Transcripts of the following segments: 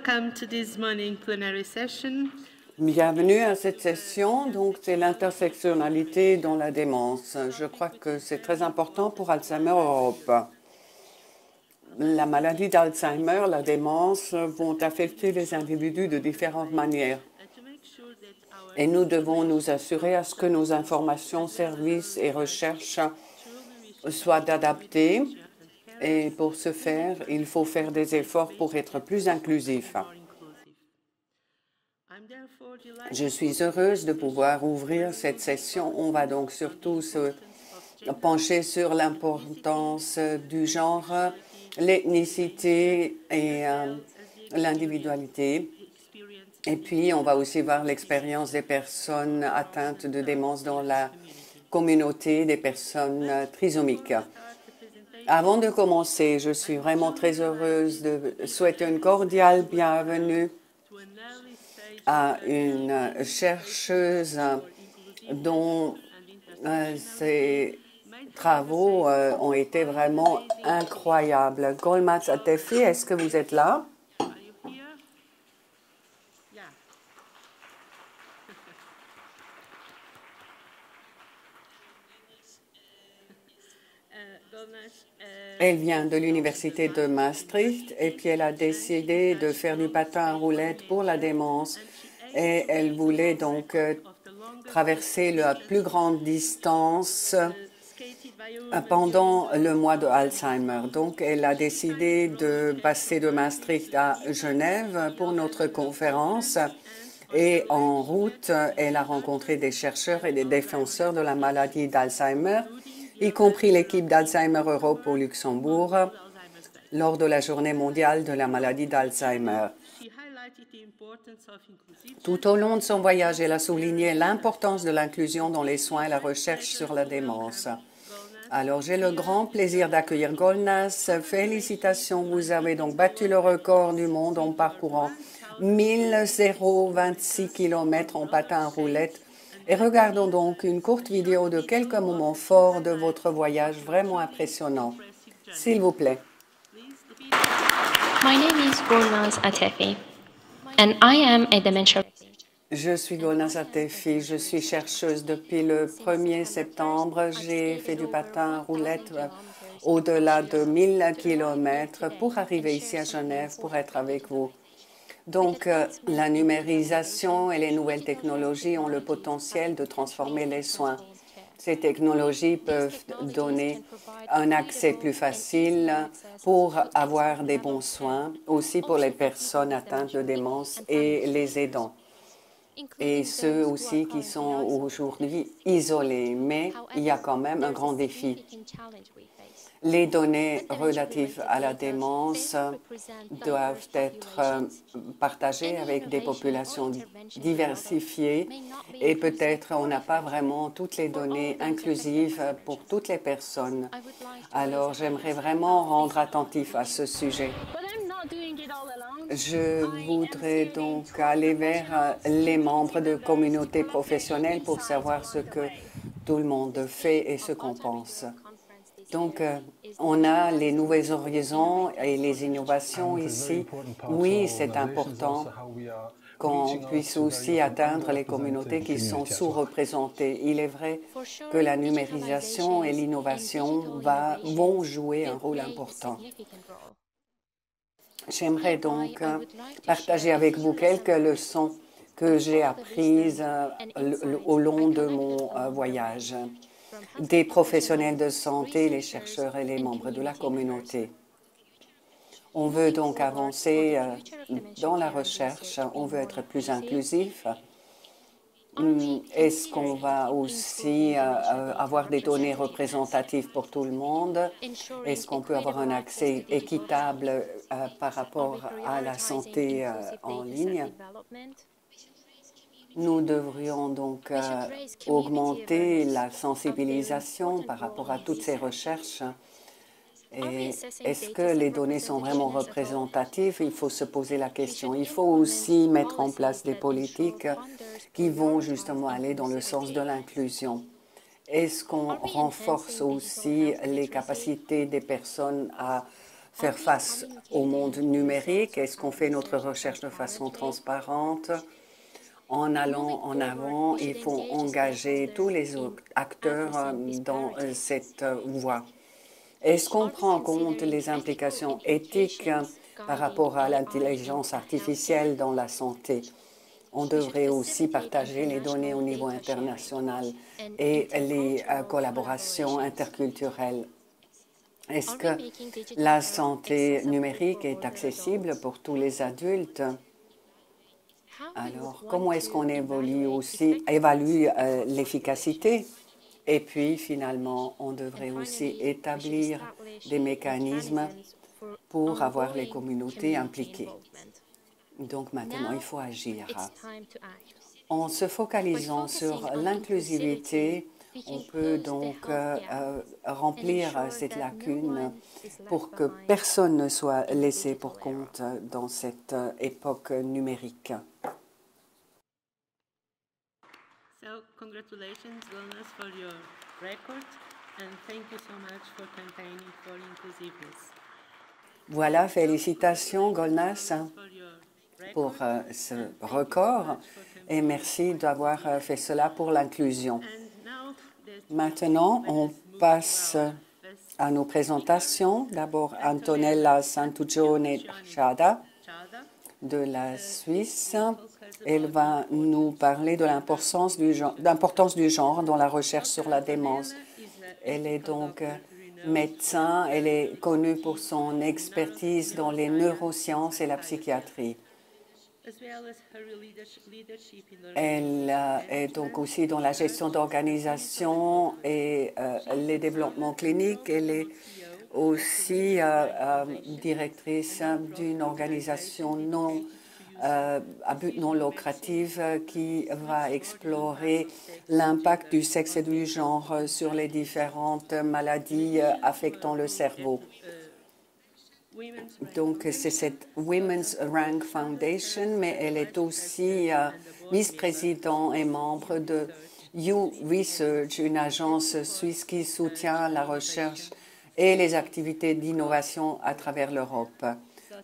Welcome to this morning plenary session. Bienvenue à cette session. Donc, c'est l'intersectionnalité dans la démence. Je crois que c'est très important pour Alzheimer Europe. La maladie d'Alzheimer, la démence vont affecter les individus de différentes manières. Et nous devons nous assurer à ce que nos informations, services et recherches soient adaptées. Et pour ce faire, il faut faire des efforts pour être plus inclusif. Je suis heureuse de pouvoir ouvrir cette session. On va donc surtout se pencher sur l'importance du genre, l'ethnicité et l'individualité. Et puis, on va aussi voir l'expérience des personnes atteintes de démence dans la communauté des personnes trisomiques. Avant de commencer, je suis vraiment très heureuse de souhaiter une cordiale bienvenue à une chercheuse dont ses travaux ont été vraiment incroyables. Golnaz Atefi, est-ce que vous êtes là? Elle vient de l'université de Maastricht et puis elle a décidé de faire du patin à roulettes pour la démence et elle voulait donc traverser la plus grande distance pendant le mois de Alzheimer. Donc, elle a décidé de passer de Maastricht à Genève pour notre conférence. Et en route, elle a rencontré des chercheurs et des défenseurs de la maladie d'Alzheimer, y compris l'équipe d'Alzheimer Europe au Luxembourg, lors de la journée mondiale de la maladie d'Alzheimer. Tout au long de son voyage, elle a souligné l'importance de l'inclusion dans les soins et la recherche sur la démence. Alors, j'ai le grand plaisir d'accueillir Golnaz. Félicitations, vous avez donc battu le record du monde en parcourant 1026 km en patin à roulettes. Et regardons donc une courte vidéo de quelques moments forts de votre voyage vraiment impressionnant. S'il vous plaît. My name is Golnaz Atefi, and I am a dementia. Je suis Golnaz Atefi, je suis chercheuse depuis le 1er septembre. J'ai fait du patin à roulettes au-delà de 1000 km pour arriver ici à Genève pour être avec vous. Donc, la numérisation et les nouvelles technologies ont le potentiel de transformer les soins. Ces technologies peuvent donner un accès plus facile pour avoir des bons soins, aussi pour les personnes atteintes de démence et les aidants, et ceux aussi qui sont aujourd'hui isolés. Mais il y a quand même un grand défi. Les données relatives à la démence doivent être partagées avec des populations diversifiées et peut-être on n'a pas vraiment toutes les données inclusives pour toutes les personnes. Alors, j'aimerais vraiment rendre attentif à ce sujet. Je voudrais donc aller vers les membres de communautés professionnelles pour savoir ce que tout le monde fait et ce qu'on pense. Donc, on a les nouvelles horizons et les innovations ici. Oui, c'est important qu'on puisse aussi atteindre les communautés qui sont sous-représentées. Il est vrai que la numérisation et l'innovation vont jouer un rôle important. J'aimerais donc partager avec vous quelques leçons que j'ai apprises au long de mon voyage des professionnels de santé, les chercheurs et les membres de la communauté. On veut donc avancer dans la recherche, on veut être plus inclusif. Est-ce qu'on va aussi avoir des données représentatives pour tout le monde? Est-ce qu'on peut avoir un accès équitable par rapport à la santé en ligne? Nous devrions donc augmenter la sensibilisation par rapport à toutes ces recherches. Et est-ce que les données sont vraiment représentatives? Il faut se poser la question. Il faut aussi mettre en place des politiques qui vont justement aller dans le sens de l'inclusion. Est-ce qu'on renforce aussi les capacités des personnes à faire face au monde numérique? Est-ce qu'on fait notre recherche de façon transparente? En allant en avant, il faut engager tous les acteurs dans cette voie. Est-ce qu'on prend en compte les implications éthiques par rapport à l'intelligence artificielle dans la santé? On devrait aussi partager les données au niveau international et les collaborations interculturelles. Est-ce que la santé numérique est accessible pour tous les adultes? Alors, comment est-ce qu'on évalue l'efficacité? Et puis, finalement, on devrait aussi établir des mécanismes pour avoir les communautés impliquées. Donc, maintenant, il faut agir. En se focalisant sur l'inclusivité, on peut donc remplir cette lacune pour que personne ne soit laissé pour compte dans cette époque numérique. So, congratulations, Golnas, for your record, and thank you so much for campaigning for inclusiveness. Voilà, félicitations, Golnas, pour ce record et merci d'avoir fait cela pour l'inclusion. Maintenant, on passe à nos présentations. D'abord, Antonella Santugione Chada de la Suisse. Elle va nous parler de l'importance du genre dans la recherche sur la démence. Elle est donc médecin. Elle est connue pour son expertise dans les neurosciences et la psychiatrie. Elle est donc aussi dans la gestion d'organisation et les développements cliniques. Elle est aussi directrice d'une organisation à but non lucratif qui va explorer l'impact du sexe et du genre sur les différentes maladies affectant le cerveau. Donc, c'est cette Women's Rank Foundation, mais elle est aussi vice-présidente et membre de You Research, une agence suisse qui soutient la recherche et les activités d'innovation à travers l'Europe.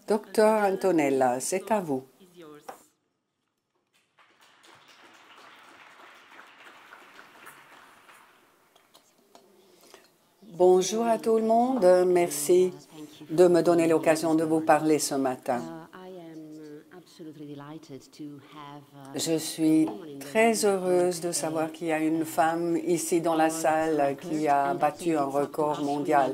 Docteur Antonella, c'est à vous. Bonjour à tout le monde. Merci de me donner l'occasion de vous parler ce matin. Je suis très heureuse de savoir qu'il y a une femme ici dans la salle qui a battu un record mondial.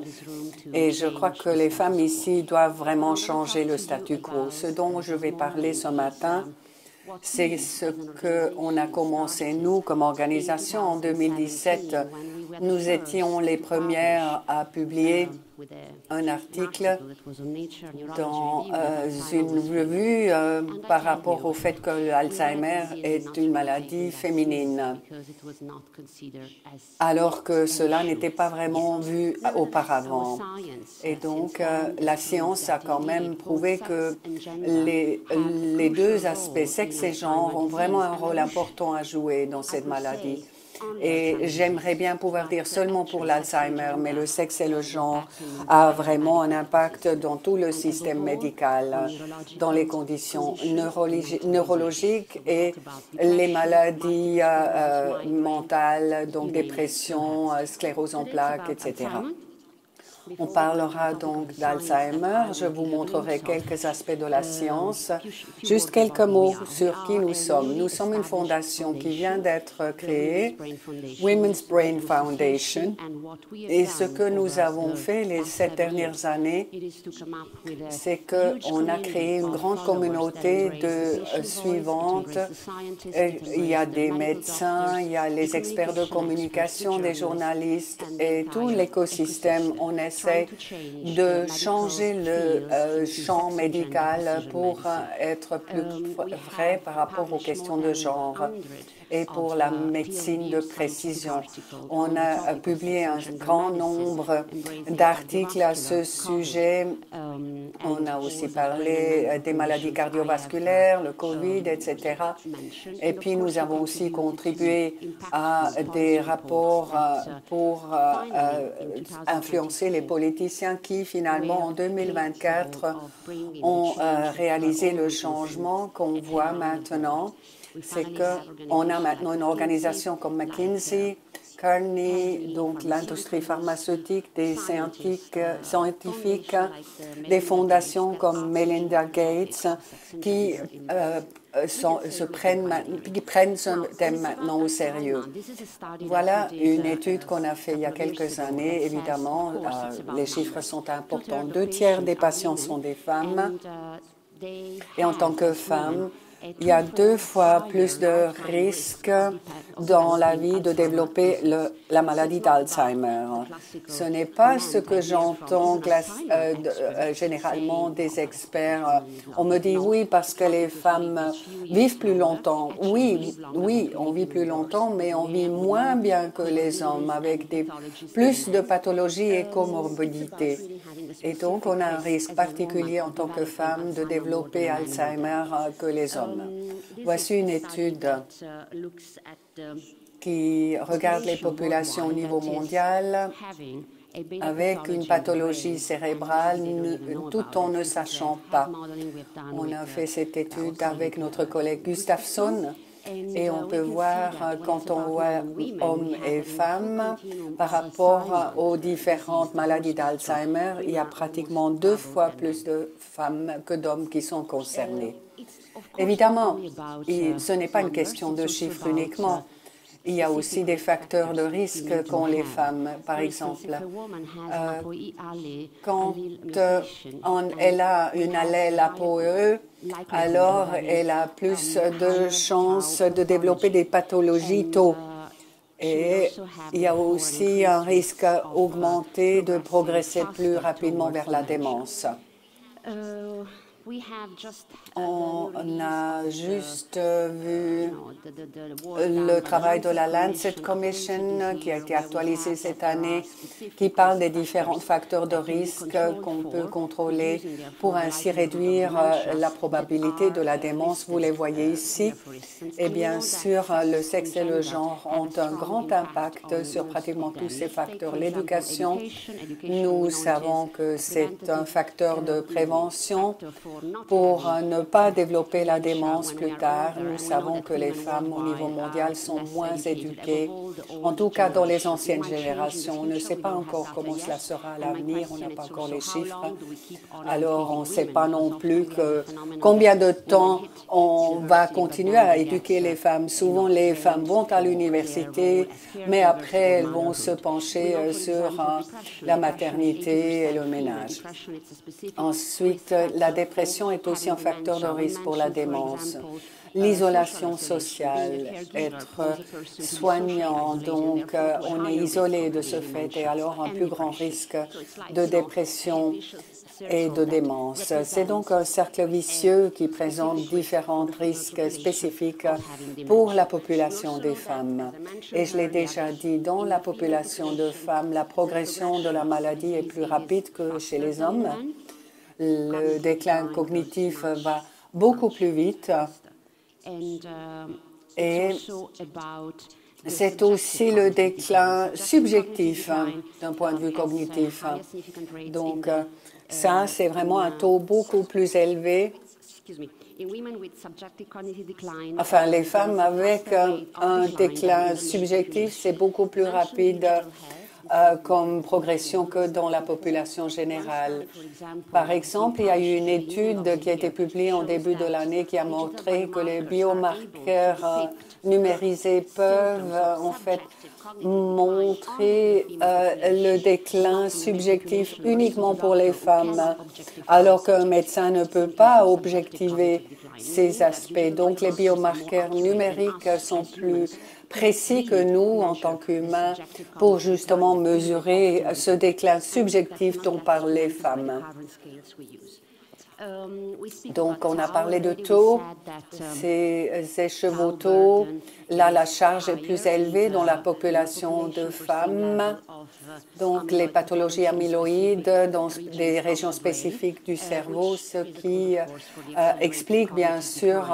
Et je crois que les femmes ici doivent vraiment changer le statu quo. Ce dont je vais parler ce matin, c'est ce qu'on a commencé, nous, comme organisation, en 2017. Nous étions les premières à publier un article dans une revue par rapport au fait que l'Alzheimer est une maladie féminine, alors que cela n'était pas vraiment vu auparavant. Et donc, la science a quand même prouvé que les deux aspects, sexe et genre, ont vraiment un rôle important à jouer dans cette maladie. Et j'aimerais bien pouvoir dire seulement pour l'Alzheimer, mais le sexe et le genre a vraiment un impact dans tout le système médical, dans les conditions neurologiques et les maladies mentales, donc dépression, sclérose en plaques, etc. On parlera donc d'Alzheimer. Je vous montrerai quelques aspects de la science. Juste quelques mots sur qui nous sommes. Nous sommes une fondation qui vient d'être créée, Women's Brain Foundation. Et ce que nous avons fait les 7 dernières années, c'est qu'on a créé une grande communauté de suivantes. Il y a des médecins, il y a les experts de communication, des journalistes et tout l'écosystème. On essaie de changer le champ médical pour être plus vrai par rapport aux questions de genre et pour la médecine de précision. On a publié un grand nombre d'articles à ce sujet. On a aussi parlé des maladies cardiovasculaires, le COVID, etc. Et puis, nous avons aussi contribué à des rapports pour influencer les politiciens qui, finalement, en 2024, ont réalisé le changement qu'on voit maintenant. C'est qu'on a maintenant une organisation comme McKinsey, Carney, donc l'industrie pharmaceutique, des scientifiques, des fondations comme Melinda Gates qui prennent ce thème maintenant au sérieux. Voilà une étude qu'on a faite il y a quelques années. Évidemment, les chiffres sont importants. 2 tiers des patients sont des femmes. Et en tant que femme, il y a 2 fois plus de risques dans la vie de développer la maladie d'Alzheimer. Ce n'est pas ce que j'entends généralement des experts. On me dit oui parce que les femmes vivent plus longtemps. Oui, on vit plus longtemps, mais on vit moins bien que les hommes avec plus de pathologies et comorbidités. Et donc, on a un risque particulier en tant que femme de développer Alzheimer que les hommes. Voici une étude qui regarde les populations au niveau mondial avec une pathologie cérébrale tout en ne sachant pas. On a fait cette étude avec notre collègue Gustafsson. Et on peut voir, quand on voit hommes et femmes, par rapport aux différentes maladies d'Alzheimer, il y a pratiquement 2 fois plus de femmes que d'hommes qui sont concernés. Évidemment, ce n'est pas une question de chiffres uniquement. Il y a aussi des facteurs de risque qu'ont les femmes. Par exemple, quand elle a une allèle ApoE, alors elle a plus de chances de développer des pathologies tôt. Et il y a aussi un risque augmenté de progresser plus rapidement vers la démence. On a juste vu le travail de la Lancet Commission qui a été actualisé cette année, qui parle des différents facteurs de risque qu'on peut contrôler pour ainsi réduire la probabilité de la démence. Vous les voyez ici. Et bien sûr, le sexe et le genre ont un grand impact sur pratiquement tous ces facteurs. L'éducation, nous savons que c'est un facteur de prévention pour ne pas développer la démence plus tard. Nous savons que les femmes au niveau mondial sont moins éduquées, en tout cas dans les anciennes générations. On ne sait pas encore comment cela sera à l'avenir, on n'a pas encore les chiffres. Alors on ne sait pas non plus combien de temps on va continuer à éduquer les femmes. Souvent les femmes vont à l'université, mais après elles vont se pencher sur la maternité et le ménage. Ensuite, la dépression est aussi un facteur de risque pour la démence. L'isolation sociale, être soignant, donc on est isolé de ce fait et alors un plus grand risque de dépression et de démence. C'est donc un cercle vicieux qui présente différents risques spécifiques pour la population des femmes. Et je l'ai déjà dit, dans la population de femmes, la progression de la maladie est plus rapide que chez les hommes. Le déclin cognitif va beaucoup plus vite et c'est aussi le déclin subjectif d'un point de vue cognitif. Donc, ça, c'est vraiment un taux beaucoup plus élevé. Enfin, les femmes avec un déclin subjectif, c'est beaucoup plus rapide comme progression que dans la population générale. Par exemple, il y a eu une étude qui a été publiée en début de l'année qui a montré que les biomarqueurs numérisés peuvent en fait montrer le déclin subjectif uniquement pour les femmes, alors qu'un médecin ne peut pas objectiver ces aspects. Donc, les biomarqueurs numériques sont plus précis que nous, en tant qu'humains, pour justement mesurer ce déclin subjectif dont parlent les femmes. Donc, on a parlé de taux, ces écheveaux-taux. Là, la charge est plus élevée dans la population de femmes. Donc, les pathologies amyloïdes dans des régions spécifiques du cerveau, ce qui explique bien sûr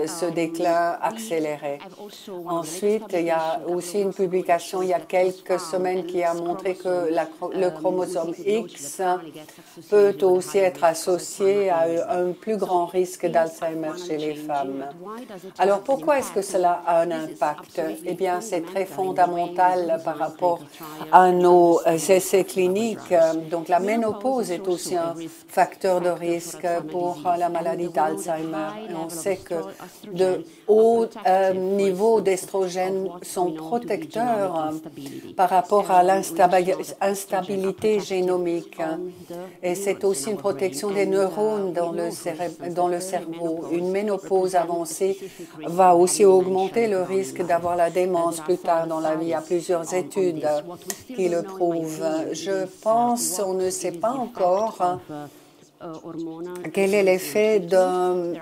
ce déclin accéléré. Ensuite, il y a aussi une publication il y a quelques semaines qui a montré que le chromosome X peut aussi être associé à un plus grand risque d'Alzheimer chez les femmes. Alors, pourquoi est-ce que cela a un impact? Eh bien, c'est très fondamental par rapport à nos essais cliniques. Donc, la ménopause est aussi un facteur de risque pour la maladie d'Alzheimer. On sait que de hauts niveaux d'estrogène sont protecteurs par rapport à l'instabilité génomique. Et c'est aussi une protection des neurones dans le cerveau. Une ménopause avancée va aussi augmenter le risque d'avoir la démence plus tard dans la vie. Il y a plusieurs études qui le prouvent. Je pense, on ne sait pas encore quel est l'effet d'un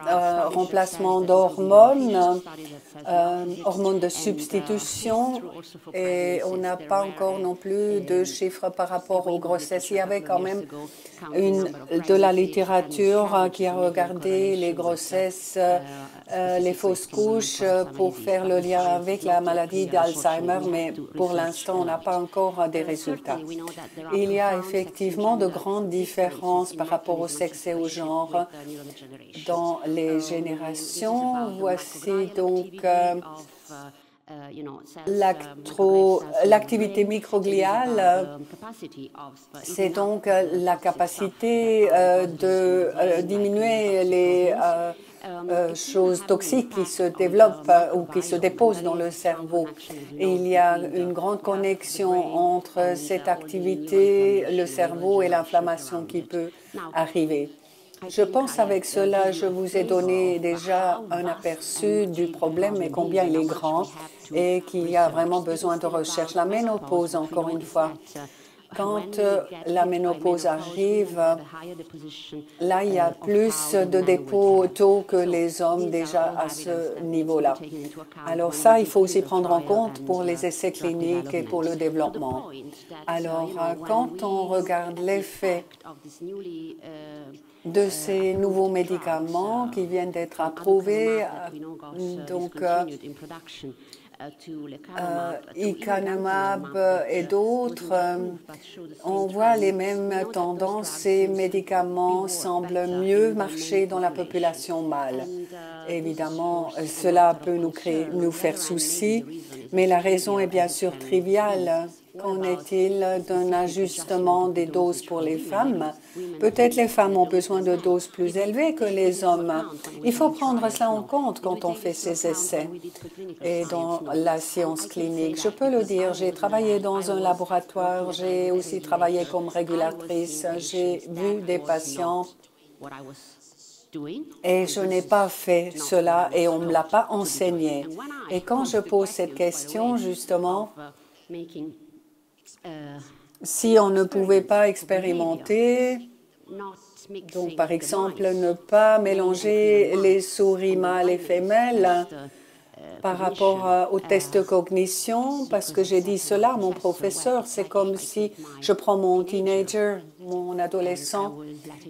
remplacement d'hormones, hormones de substitution, et on n'a pas encore non plus de chiffres par rapport aux grossesses. Il y avait quand même de la littérature qui a regardé les grossesses, les fausses couches pour faire le lien avec la maladie d'Alzheimer, mais pour l'instant, on n'a pas encore des résultats. Il y a effectivement de grandes différences par rapport au sexe et au genre dans les générations. Voici donc l'activité microgliale, c'est donc la capacité de diminuer les choses toxiques qui se développent ou qui se déposent dans le cerveau. Et il y a une grande connexion entre cette activité, le cerveau et l'inflammation qui peut arriver. Je pense avec cela, je vous ai donné déjà un aperçu du problème et combien il est grand et qu'il y a vraiment besoin de recherche. La ménopause, encore une fois, quand la ménopause arrive, là, il y a plus de dépôts tôt que les hommes déjà à ce niveau-là. Alors ça, il faut aussi prendre en compte pour les essais cliniques et pour le développement. Alors, quand on regarde l'effet de ces nouveaux médicaments qui viennent d'être approuvés, donc Lecanemab et d'autres, on voit les mêmes tendances. Ces médicaments semblent mieux marcher dans la population mâle. Évidemment, cela peut nous faire souci, mais la raison est bien sûr triviale. Qu'en est-il d'un ajustement des doses pour les femmes? Peut-être les femmes ont besoin de doses plus élevées que les hommes. Il faut prendre cela en compte quand on fait ces essais et dans la science clinique. Je peux le dire, j'ai travaillé dans un laboratoire, j'ai aussi travaillé comme régulatrice, j'ai vu des patients et je n'ai pas fait cela et on ne me l'a pas enseigné. Et quand je pose cette question, justement, si on ne pouvait pas expérimenter, donc par exemple ne pas mélanger les souris mâles et femelles par rapport au test de cognition, parce que j'ai dit cela à mon professeur, c'est comme si je prends mon teenager, mon adolescent,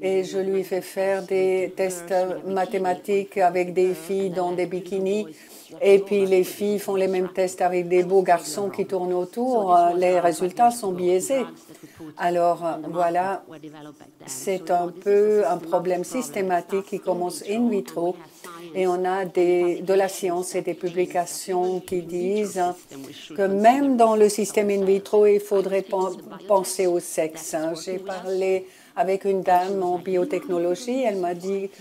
et je lui fais faire des tests mathématiques avec des filles dans des bikinis. Et puis les filles font les mêmes tests avec des beaux garçons qui tournent autour. Les résultats sont biaisés. Alors voilà, c'est un peu un problème systématique qui commence in vitro. Et on a de la science et des publications qui disent que même dans le système in vitro, il faudrait penser au sexe. J'ai parlé avec une dame en biotechnologie. Elle m'a dit...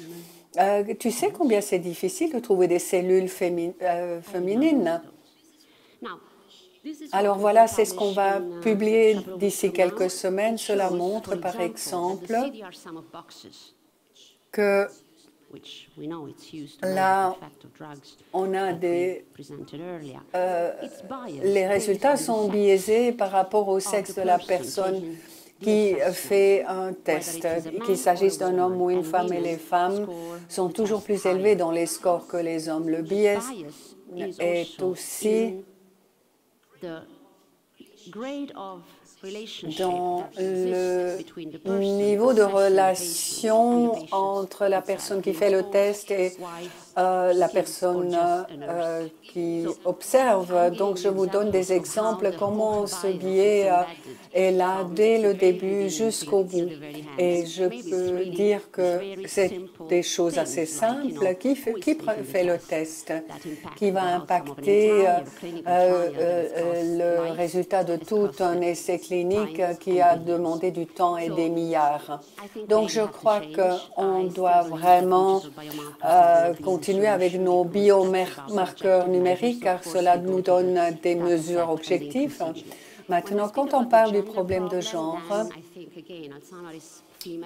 tu sais combien c'est difficile de trouver des cellules féminines? Alors voilà, c'est ce qu'on va publier d'ici quelques semaines. Cela montre, par exemple, que là, on a les résultats sont biaisés par rapport au sexe de la personne qui fait un test, qu'il s'agisse d'un homme ou une femme, et les femmes sont toujours plus élevées dans les scores que les hommes. Le biais est aussi dans le niveau de relation entre la personne qui fait le test et la personne qui observe. Donc, je vous donne des exemples comment ce biais est là dès le début jusqu'au bout. Et je peux dire que c'est des choses assez simples. Qui fait le test? Qui va impacter le résultat de tout un essai clinique qui a demandé du temps et des milliards. Donc, je crois qu'on doit vraiment continuer avec nos biomarqueurs numériques, car cela nous donne des mesures objectives. Maintenant, quand on parle du problème de genre,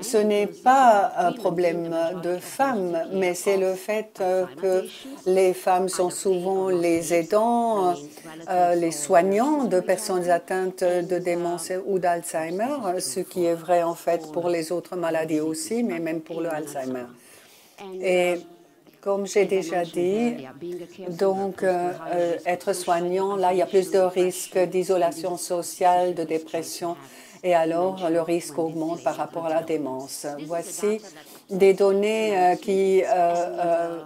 ce n'est pas un problème de femmes, mais c'est le fait que les femmes sont souvent les aidants, les soignants de personnes atteintes de démence ou d'Alzheimer, ce qui est vrai en fait pour les autres maladies aussi, mais même pour le Alzheimer. Et comme j'ai déjà dit, donc être soignant, là, il y a plus de risques d'isolation sociale, de dépression, et alors le risque augmente par rapport à la démence. Voici des données qui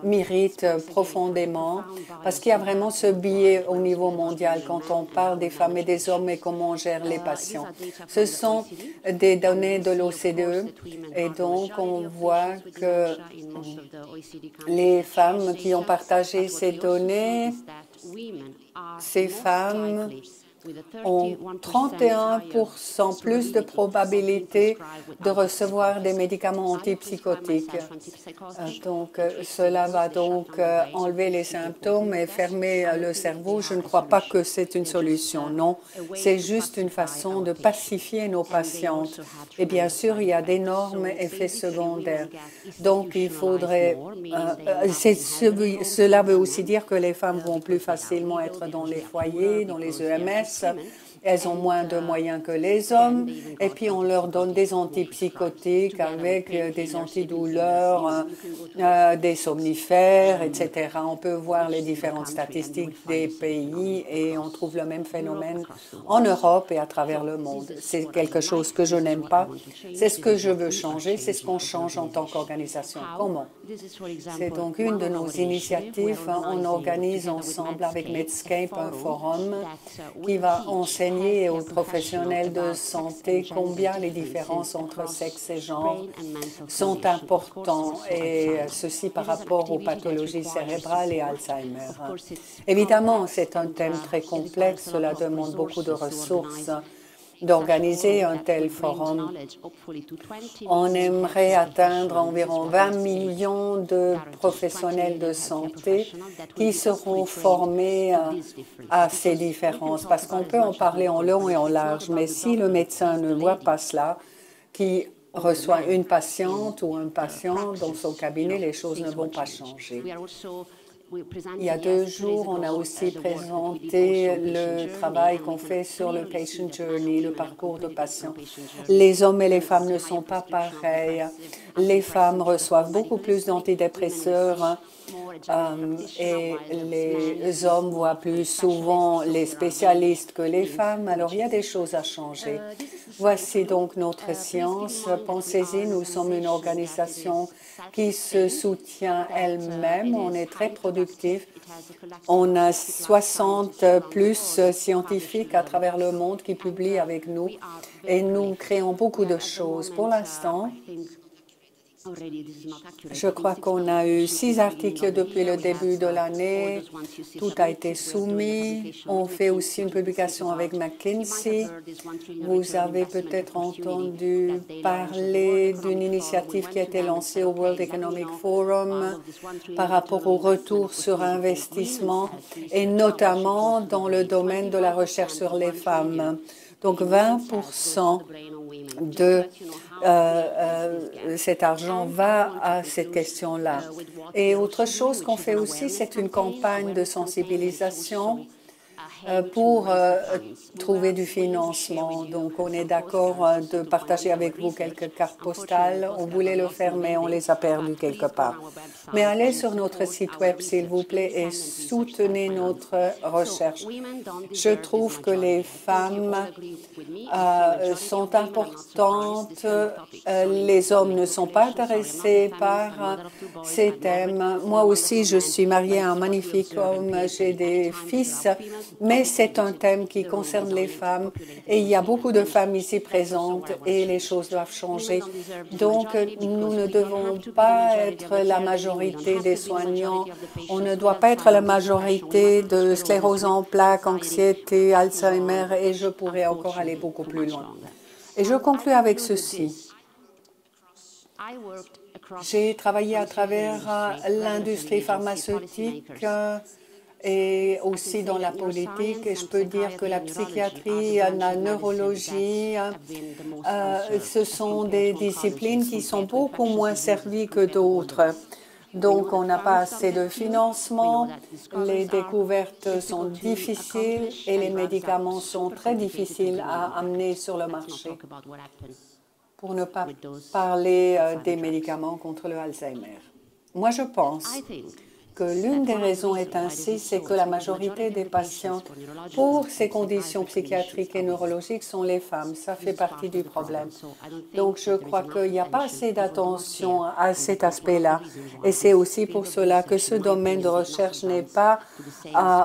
m'irritent profondément parce qu'il y a vraiment ce biais au niveau mondial quand on parle des femmes et des hommes et comment on gère les patients. Ce sont des données de l'OCDE et donc on voit que les femmes qui ont partagé ces données, ces femmes ont 31% plus de probabilité de recevoir des médicaments antipsychotiques. Donc, cela va donc enlever les symptômes et fermer le cerveau. Je ne crois pas que c'est une solution, non. C'est juste une façon de pacifier nos patientes. Et bien sûr, il y a d'énormes effets secondaires. Donc, il faudrait... cela veut aussi dire que les femmes vont plus facilement être dans les foyers, dans les EMS. Elles ont moins de moyens que les hommes et puis on leur donne des antipsychotiques avec des antidouleurs, des somnifères, etc. On peut voir les différentes statistiques des pays et on trouve le même phénomène en Europe et à travers le monde. C'est quelque chose que je n'aime pas. C'est ce que je veux changer. C'est ce qu'on change en tant qu'organisation. Comment? C'est donc une de nos initiatives. On organise ensemble avec Medscape un forum qui va enseigner aux professionnels de santé combien les différences entre sexe et genre sont importantes, et ceci par rapport aux pathologies cérébrales et Alzheimer. Évidemment, c'est un thème très complexe. Cela demande beaucoup de ressources d'organiser un tel forum. On aimerait atteindre environ 20 millions de professionnels de santé qui seront formés à ces différences, parce qu'on peut en parler en long et en large, mais si le médecin ne voit pas cela, qui reçoit une patiente ou un patient dans son cabinet, les choses ne vont pas changer. Il y a 2 jours, on a aussi présenté le travail qu'on fait sur le patient journey, le parcours de patient. Les hommes et les femmes ne sont pas pareils. Les femmes reçoivent beaucoup plus d'antidépresseurs et les hommes voient plus souvent les spécialistes que les femmes. Alors, il y a des choses à changer. Voici donc notre science. Pensez-y, nous sommes une organisation qui se soutient elle-même. On est très productif. On a 60 plus scientifiques à travers le monde qui publient avec nous et nous créons beaucoup de choses. Pour l'instant, je crois qu'on a eu 6 articles depuis le début de l'année. Tout a été soumis. On fait aussi une publication avec McKinsey. Vous avez peut-être entendu parler d'une initiative qui a été lancée au World Economic Forum par rapport au retour sur investissement et notamment dans le domaine de la recherche sur les femmes. Donc 20% de cet argent va à cette question-là. Et autre chose qu'on fait aussi, c'est une campagne de sensibilisation pour trouver du financement. Donc, on est d'accord de partager avec vous quelques cartes postales. On voulait le faire, mais on les a perdues quelque part. Mais allez sur notre site web, s'il vous plaît, et soutenez notre recherche. Je trouve que les femmes sont importantes. Les hommes ne sont pas intéressés par ces thèmes. Moi aussi, je suis mariée à un magnifique homme, j'ai des fils, mais c'est un thème qui concerne les femmes et il y a beaucoup de femmes ici présentes et les choses doivent changer. Donc, nous ne devons pas être la majorité des soignants. On ne doit pas être la majorité de sclérose en plaques, anxiété, Alzheimer et je pourrais encore aller beaucoup plus loin. Et je conclus avec ceci. J'ai travaillé à travers l'industrie pharmaceutique et aussi dans la politique. Et je peux dire que la psychiatrie, la neurologie, ce sont des disciplines qui sont beaucoup moins servies que d'autres. Donc, on n'a pas assez de financement, les découvertes sont difficiles et les médicaments sont très difficiles à amener sur le marché. Pour ne pas parler des médicaments contre le Alzheimer. Moi, je pense que l'une des raisons est ainsi, c'est que la majorité des patientes pour ces conditions psychiatriques et neurologiques sont les femmes. Ça fait partie du problème. Donc, je crois qu'il n'y a pas assez d'attention à cet aspect-là. Et c'est aussi pour cela que ce domaine de recherche n'est pas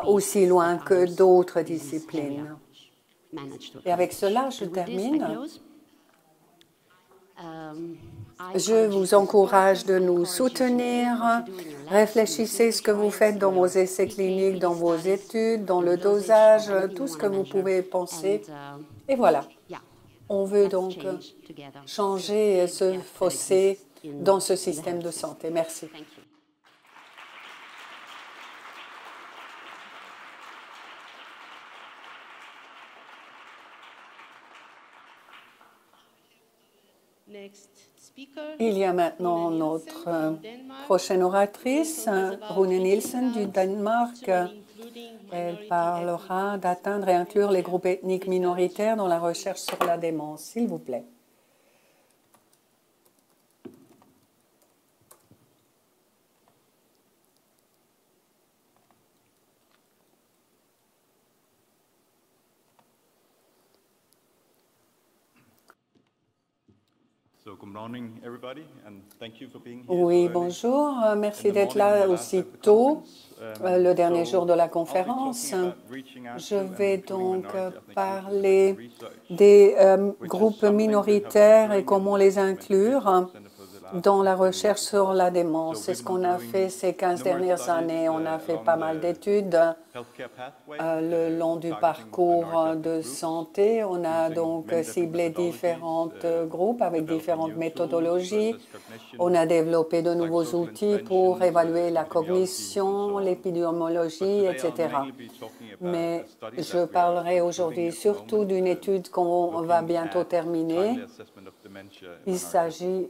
aussi loin que d'autres disciplines. Et avec cela, je termine. Je vous encourage de nous soutenir. Réfléchissez ce que vous faites dans vos essais cliniques, dans vos études, dans le dosage, tout ce que vous pouvez penser. Et voilà. On veut donc changer ce fossé dans ce système de santé. Merci. Il y a maintenant notre prochaine oratrice, Rune Nielsen du Danemark. Elle parlera d'atteindre et inclure les groupes ethniques minoritaires dans la recherche sur la démence. S'il vous plaît. Oui, bonjour. Merci d'être là aussi tôt, le dernier jour de la conférence. Je vais donc parler des groupes minoritaires et comment les inclure dans la recherche sur la démence. C'est ce qu'on a fait ces 15 dernières années. On a fait pas mal d'études le long du parcours de santé. On a donc ciblé différents groupes avec différentes méthodologies. On a développé de nouveaux outils pour évaluer la cognition, l'épidémiologie, etc. Mais je parlerai aujourd'hui surtout d'une étude qu'on va bientôt terminer. Il s'agit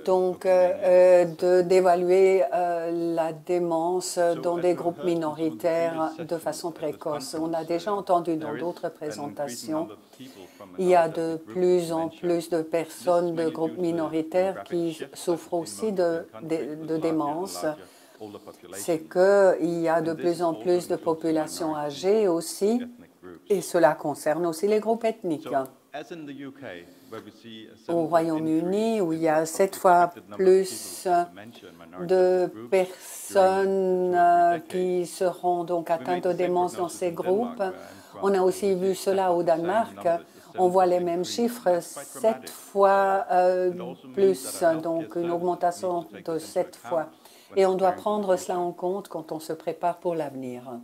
donc d'évaluer la démence dans des groupes minoritaires de façon précoce. On a déjà entendu dans d'autres présentations, il y a de plus en plus de personnes de groupes minoritaires qui souffrent aussi de démence. C'est qu'il y a de plus en plus de populations âgées aussi, et cela concerne aussi les groupes ethniques. Au Royaume-Uni, où il y a 7 fois plus de personnes qui seront donc atteintes de démence dans ces groupes. On a aussi vu cela au Danemark. On voit les mêmes chiffres, 7 fois plus, donc une augmentation de 7 fois. Et on doit prendre cela en compte quand on se prépare pour l'avenir.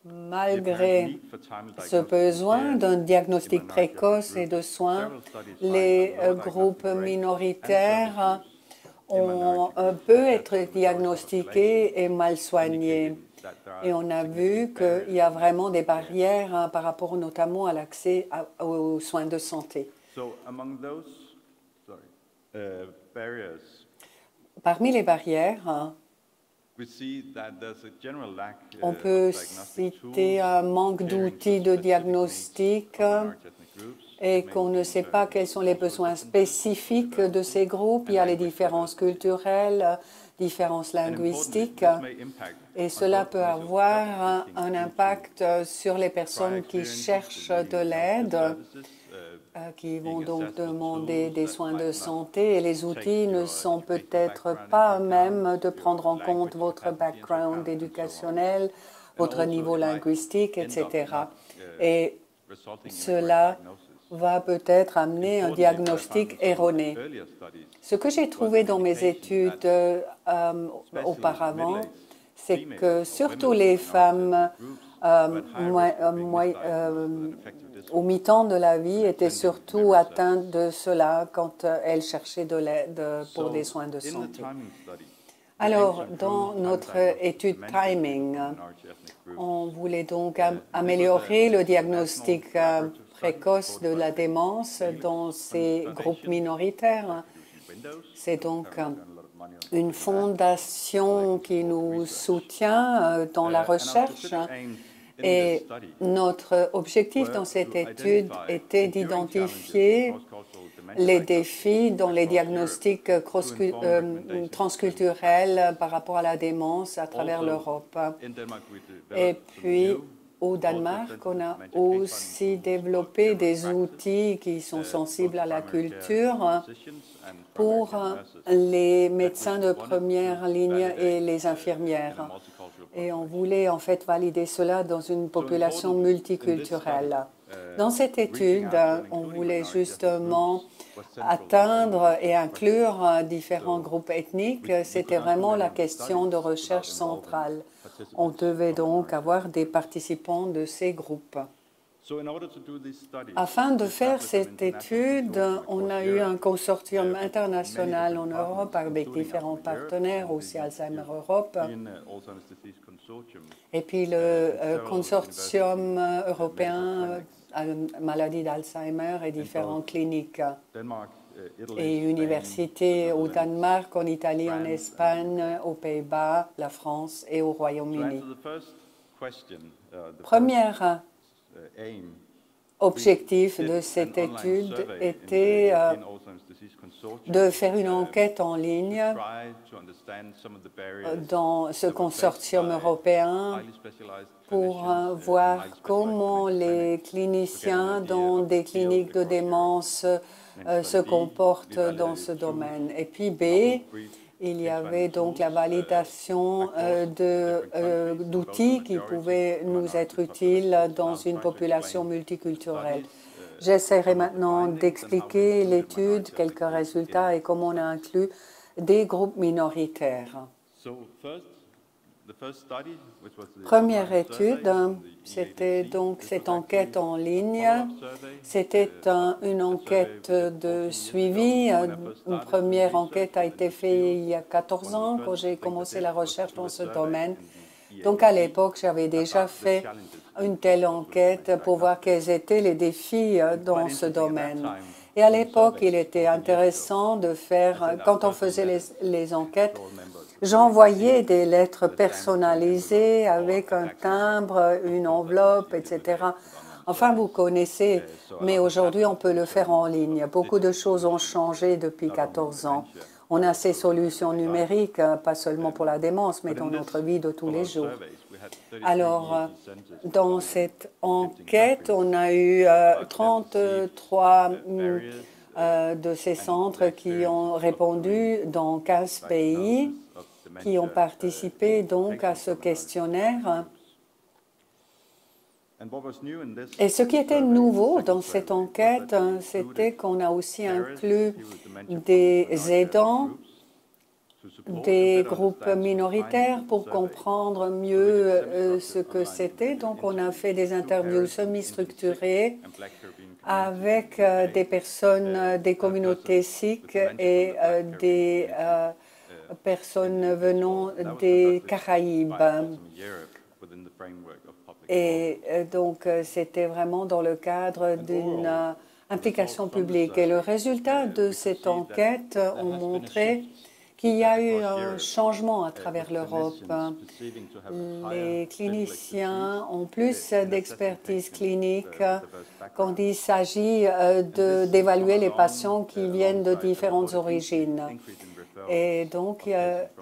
Malgré ce besoin d'un diagnostic précoce et de soins, les groupes minoritaires peuvent être diagnostiqués et mal soignés. Et on a vu qu'il y a vraiment des barrières par rapport notamment à l'accès aux soins de santé. Parmi les barrières, On peut citer un manque d'outils de diagnostic et qu'on ne sait pas quels sont les besoins spécifiques de ces groupes. Il y a les différences culturelles, différences linguistiques, et cela peut avoir un impact sur les personnes qui cherchent de l'aide, qui vont donc demander des soins de santé, et les outils ne sont peut-être pas eux-mêmes de prendre en compte votre background éducationnel, votre niveau linguistique, etc. Et cela va peut-être amener un diagnostic erroné. Ce que j'ai trouvé dans mes études auparavant, c'est que surtout les femmes au mi-temps de la vie étaient surtout atteintes de cela quand elles cherchaient de l'aide pour des soins de santé. Alors, dans notre étude timing, on voulait donc améliorer le diagnostic précoce de la démence dans ces groupes minoritaires. C'est donc une fondation qui nous soutient dans la recherche. Et notre objectif dans cette étude était d'identifier les défis dans les diagnostics transculturels par rapport à la démence à travers l'Europe. Et puis, au Danemark, on a aussi développé des outils qui sont sensibles à la culture pour les médecins de première ligne et les infirmières. Et on voulait en fait valider cela dans une population multiculturelle. Dans cette étude, on voulait justement atteindre et inclure différents groupes ethniques. C'était vraiment la question de recherche centrale. On devait donc avoir des participants de ces groupes. Afin de faire cette étude, on a eu un consortium international en Europe avec différents partenaires, aussi Alzheimer Europe, et puis le consortium européen à la maladie d'Alzheimer et différentes cliniques et universités au Danemark, en Italie, en Espagne, aux Pays-Bas, la France et au Royaume-Uni. Premier objectif de cette étude était de faire une enquête en ligne dans ce consortium européen pour voir comment les cliniciens dans des cliniques de démence se comportent dans ce domaine. Et puis B, il y avait donc la validation d'outils qui pouvaient nous être utiles dans une population multiculturelle. J'essaierai maintenant d'expliquer l'étude, quelques résultats et comment on a inclus des groupes minoritaires. Première étude, c'était donc cette enquête en ligne. C'était une enquête de suivi. Une première enquête a été faite il y a 14 ans quand j'ai commencé la recherche dans ce domaine. Donc à l'époque, j'avais déjà fait une telle enquête pour voir quels étaient les défis dans ce domaine. Et à l'époque, il était intéressant de faire, quand on faisait les enquêtes, j'envoyais des lettres personnalisées avec un timbre, une enveloppe, etc. Enfin, vous connaissez, mais aujourd'hui, on peut le faire en ligne. Beaucoup de choses ont changé depuis 14 ans. On a ces solutions numériques, pas seulement pour la démence, mais dans notre vie de tous les jours. Alors, dans cette enquête, on a eu 33 de ces centres qui ont répondu dans 15 pays, qui ont participé donc à ce questionnaire. Et ce qui était nouveau dans cette enquête, c'était qu'on a aussi inclus des aidants, des groupes minoritaires pour comprendre mieux ce que c'était. Donc, on a fait des interviews semi-structurées avec des personnes des communautés sikhes et des personnes venant des Caraïbes. Et donc, c'était vraiment dans le cadre d'une implication publique. Et le résultat de cette enquête ont montré qu'il y a eu un changement à travers l'Europe. Les cliniciens ont plus d'expertise clinique quand il s'agit d'évaluer les patients qui viennent de différentes origines. Et donc,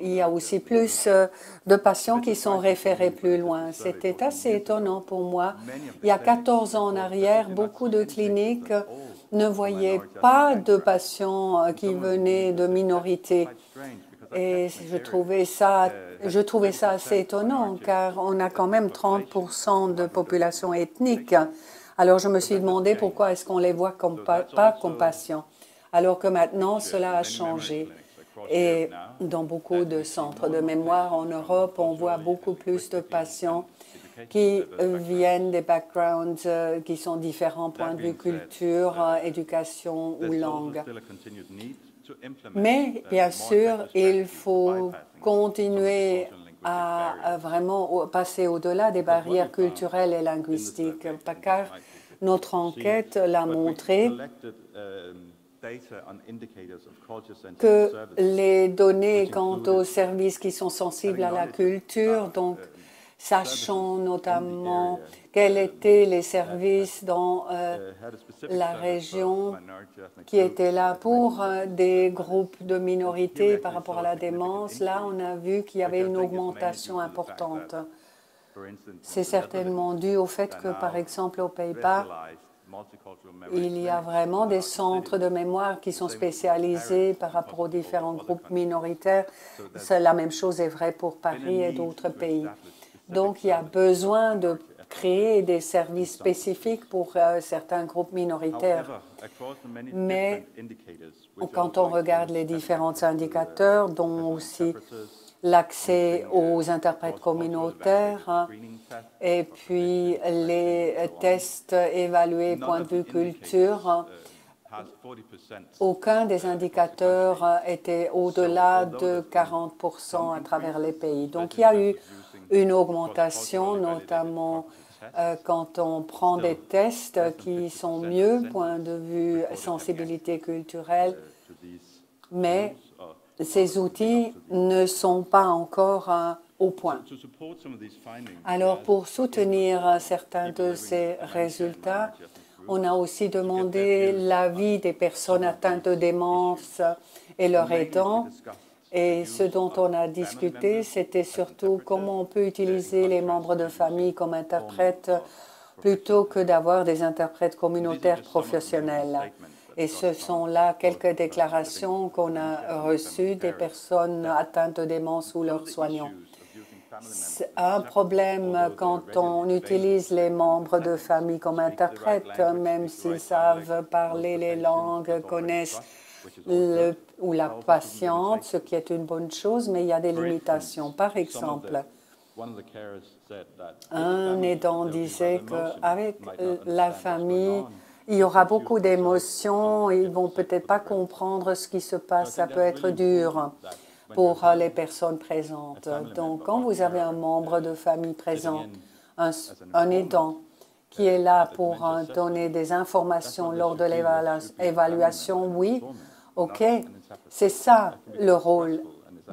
il y a aussi plus de patients qui sont référés plus loin. C'était assez étonnant pour moi. Il y a 14 ans en arrière, beaucoup de cliniques ne voyaient pas de patients qui venaient de minorités. Et je trouvais ça assez étonnant, car on a quand même 30% de population ethnique. Alors, je me suis demandé pourquoi est-ce qu'on les voit pas comme patients, alors que maintenant, cela a changé. Et dans beaucoup de centres de mémoire en Europe, on voit beaucoup plus de patients qui viennent des backgrounds qui sont différents, point de vue culture, éducation ou langue. Mais bien sûr, il faut continuer à vraiment passer au-delà des barrières culturelles et linguistiques, car notre enquête l'a montré que les données quant aux services qui sont sensibles à la culture, donc sachant notamment quels étaient les services dans la région qui étaient là pour des groupes de minorités par rapport à la démence, là on a vu qu'il y avait une augmentation importante. C'est certainement dû au fait que, par exemple, aux Pays-Bas, il y a vraiment des centres de mémoire qui sont spécialisés par rapport aux différents groupes minoritaires. La même chose est vraie pour Paris et d'autres pays. Donc, il y a besoin de créer des services spécifiques pour certains groupes minoritaires. Mais quand on regarde les différents indicateurs, dont aussi l'accès aux interprètes communautaires et puis les tests évalués point de vue culture, aucun des indicateurs était au-delà de 40% à travers les pays. Donc, il y a eu une augmentation, notamment quand on prend des tests qui sont mieux, point de vue sensibilité culturelle, mais ces outils ne sont pas encore au point. Alors, pour soutenir certains de ces résultats, on a aussi demandé l'avis des personnes atteintes de démence et leurs aidants. Et ce dont on a discuté, c'était surtout comment on peut utiliser les membres de famille comme interprètes plutôt que d'avoir des interprètes communautaires professionnels. Et ce sont là quelques déclarations qu'on a reçues des personnes atteintes de démence ou leurs soignants. C'est un problème quand on utilise les membres de famille comme interprètes, même s'ils savent parler les langues, connaissent ou la patiente, ce qui est une bonne chose, mais il y a des limitations. Par exemple, un aidant disait qu'avec la famille, il y aura beaucoup d'émotions, ils ne vont peut-être pas comprendre ce qui se passe, ça peut être dur pour les personnes présentes. Donc, quand vous avez un membre de famille présent, un aidant qui est là pour donner des informations lors de l'évaluation, oui, OK, c'est ça le rôle,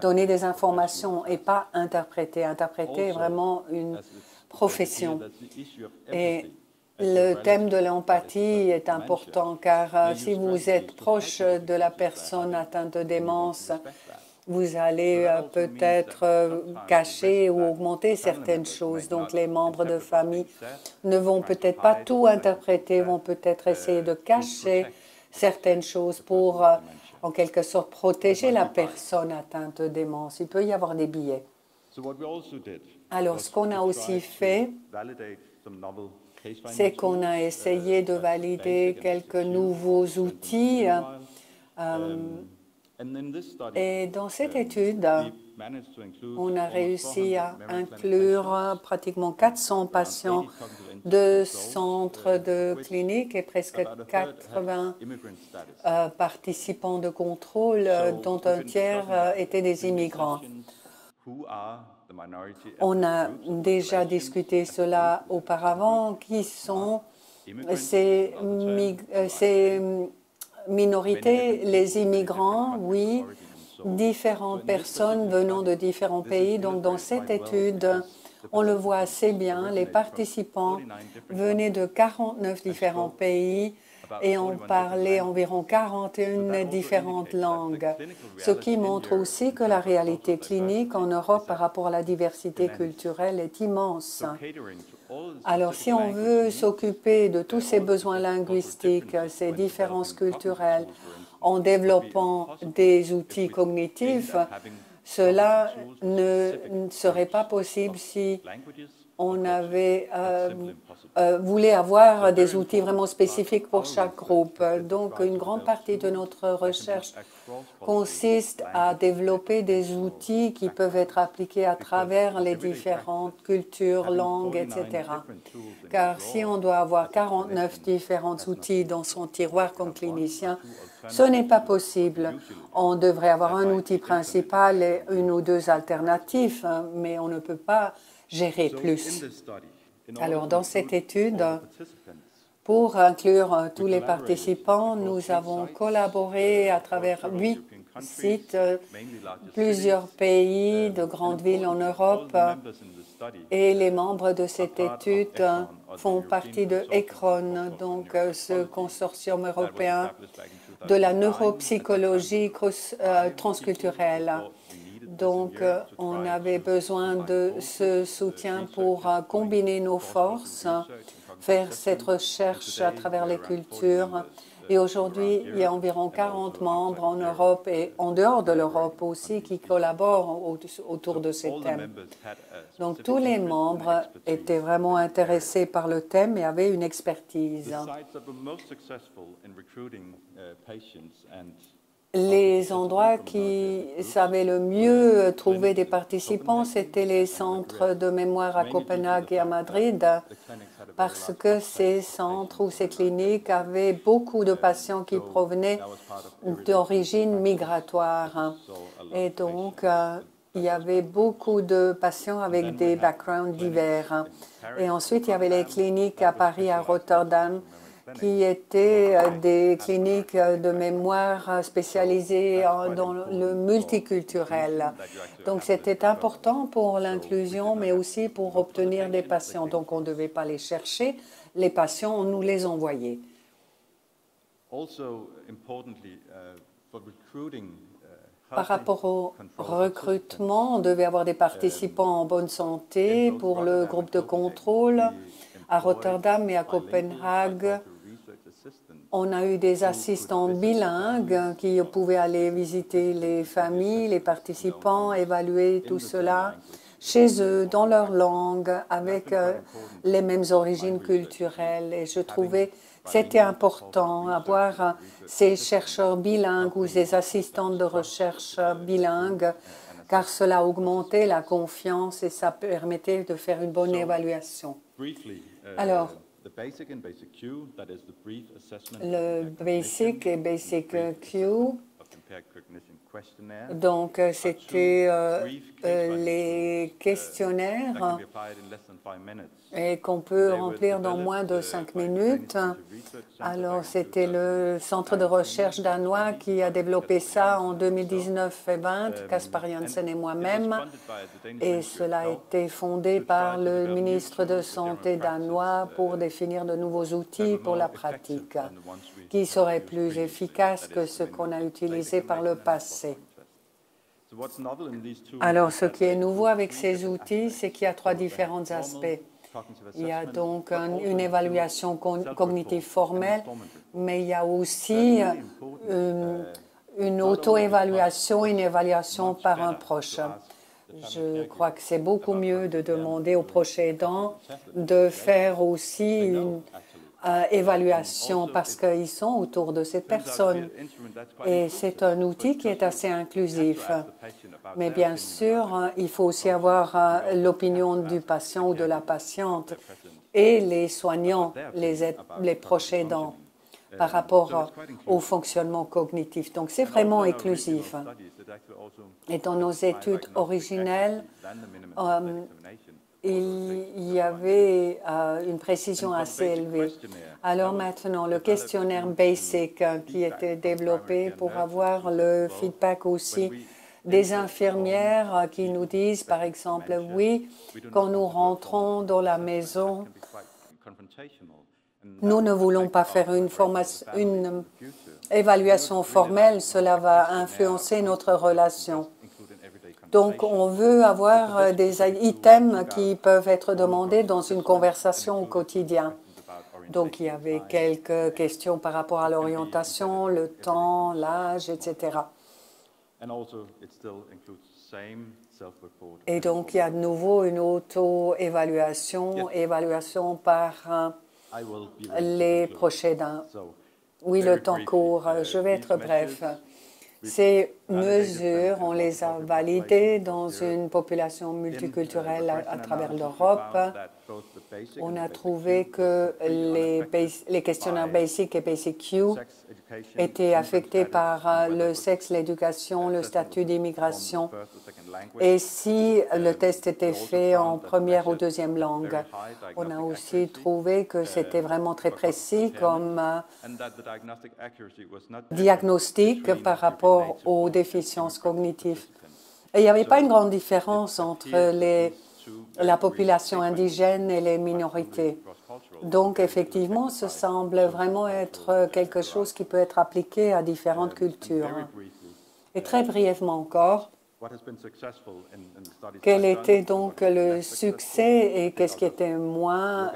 donner des informations et pas interpréter. Interpréter est vraiment une profession. Et le thème de l'empathie est important car si vous êtes proche de la personne atteinte de démence, vous allez peut-être cacher ou augmenter certaines choses. Donc, les membres de famille ne vont peut-être pas tout interpréter, vont peut-être essayer de cacher certaines choses pour, en quelque sorte, protéger la personne atteinte de démence. Il peut y avoir des biais. Alors, ce qu'on a aussi fait, c'est qu'on a essayé de valider quelques nouveaux outils. Et dans cette étude, on a réussi à inclure pratiquement 400 patients de centres de clinique et presque 80 participants de contrôle, dont un tiers étaient des immigrants. On a déjà discuté cela auparavant. Qui sont ces minorités? Les immigrants, oui. différentes personnes venant de différents pays. Donc, dans cette étude, on le voit assez bien, les participants venaient de 49 différents pays et on parlait environ 41 différentes langues, ce qui montre aussi que la réalité clinique en Europe par rapport à la diversité culturelle est immense. Alors, si on veut s'occuper de tous ces besoins linguistiques, ces différences culturelles, en développant des outils cognitifs, cela ne serait pas possible si on avait voulait avoir des outils vraiment spécifiques pour chaque groupe. Donc, une grande partie de notre recherche consiste à développer des outils qui peuvent être appliqués à travers les différentes cultures, langues, etc. Car si on doit avoir 49 différents outils dans son tiroir comme clinicien, ce n'est pas possible. On devrait avoir un outil principal et une ou deux alternatives, mais on ne peut pas gérer plus. Alors, dans cette étude, pour inclure tous les participants, nous avons collaboré à travers 8 sites, plusieurs pays de grandes villes en Europe, et les membres de cette étude font partie de ECRON, donc ce consortium européen de la neuropsychologie transculturelle. Donc, on avait besoin de ce soutien pour combiner nos forces, faire cette recherche à travers les cultures. Et aujourd'hui, il y a environ 40 membres en Europe et en dehors de l'Europe aussi qui collaborent autour de ces thèmes. Donc, tous les membres étaient vraiment intéressés par le thème et avaient une expertise. Les endroits qui savaient le mieux trouver des participants, c'était les centres de mémoire à Copenhague et à Madrid, parce que ces centres ou ces cliniques avaient beaucoup de patients qui provenaient d'origine migratoire. Et donc, il y avait beaucoup de patients avec des backgrounds divers. Et ensuite, il y avait les cliniques à Paris, à Rotterdam, qui étaient des cliniques de mémoire spécialisées dans le multiculturel. Donc, c'était important pour l'inclusion, mais aussi pour obtenir des patients. Donc, on ne devait pas les chercher. Les patients, on nous les envoyait. Par rapport au recrutement, on devait avoir des participants en bonne santé pour le groupe de contrôle. À Rotterdam et à Copenhague, on a eu des assistants bilingues qui pouvaient aller visiter les familles, les participants, évaluer tout cela chez eux, dans leur langue, avec les mêmes origines culturelles. Et je trouvais que c'était important d'avoir ces chercheurs bilingues ou ces assistantes de recherche bilingues, car cela augmentait la confiance et ça permettait de faire une bonne évaluation. Alors, le Basic et Basic Q, donc c'était les questionnaires et qu'on peut remplir dans moins de 5 minutes. Alors, c'était le centre de recherche danois qui a développé ça en 2019 et 2020, Kaspar Janssen et moi-même. Et cela a été fondé par le ministre de Santé danois pour définir de nouveaux outils pour la pratique, qui seraient plus efficaces que ce qu'on a utilisé par le passé. Alors, ce qui est nouveau avec ces outils, c'est qu'il y a 3 différents aspects. Il y a donc une évaluation cognitive formelle, mais il y a aussi une auto-évaluation, une évaluation par un proche. Je crois que c'est beaucoup mieux de demander aux proches aidants de faire aussi une évaluation parce qu'ils sont autour de ces personnes. Et c'est un outil qui est assez inclusif. Mais bien sûr, il faut aussi avoir l'opinion du patient ou de la patiente et les soignants, les proches aidants par rapport au fonctionnement cognitif. Donc, c'est vraiment inclusif. Et dans nos études originelles, il y avait une précision assez élevée. Alors maintenant, le questionnaire BASIC qui était développé pour avoir le feedback aussi des infirmières qui nous disent, par exemple, oui, quand nous rentrons dans la maison, nous ne voulons pas faire une évaluation formelle, cela va influencer notre relation. Donc, on veut avoir des items qui peuvent être demandés dans une conversation au quotidien. Donc, il y avait quelques questions par rapport à l'orientation, le temps, l'âge, etc. Et donc, il y a de nouveau une auto-évaluation, évaluation par les prochains. Oui, le temps court. Je vais être bref. Ces mesures, on les a validées dans une population multiculturelle à travers l'Europe. On a trouvé que les questionnaires BASIC et BASIC-Q étaient affectés par le sexe, l'éducation, le statut d'immigration et si le test était fait en première ou deuxième langue. On a aussi trouvé que c'était vraiment très précis comme diagnostic par rapport aux déficiences cognitives. Et il n'y avait pas une grande différence entre la population indigène et les minorités. Donc, effectivement, ce semble vraiment être quelque chose qui peut être appliqué à différentes cultures. Et très brièvement encore, quel était donc le succès et qu'est-ce qui était moins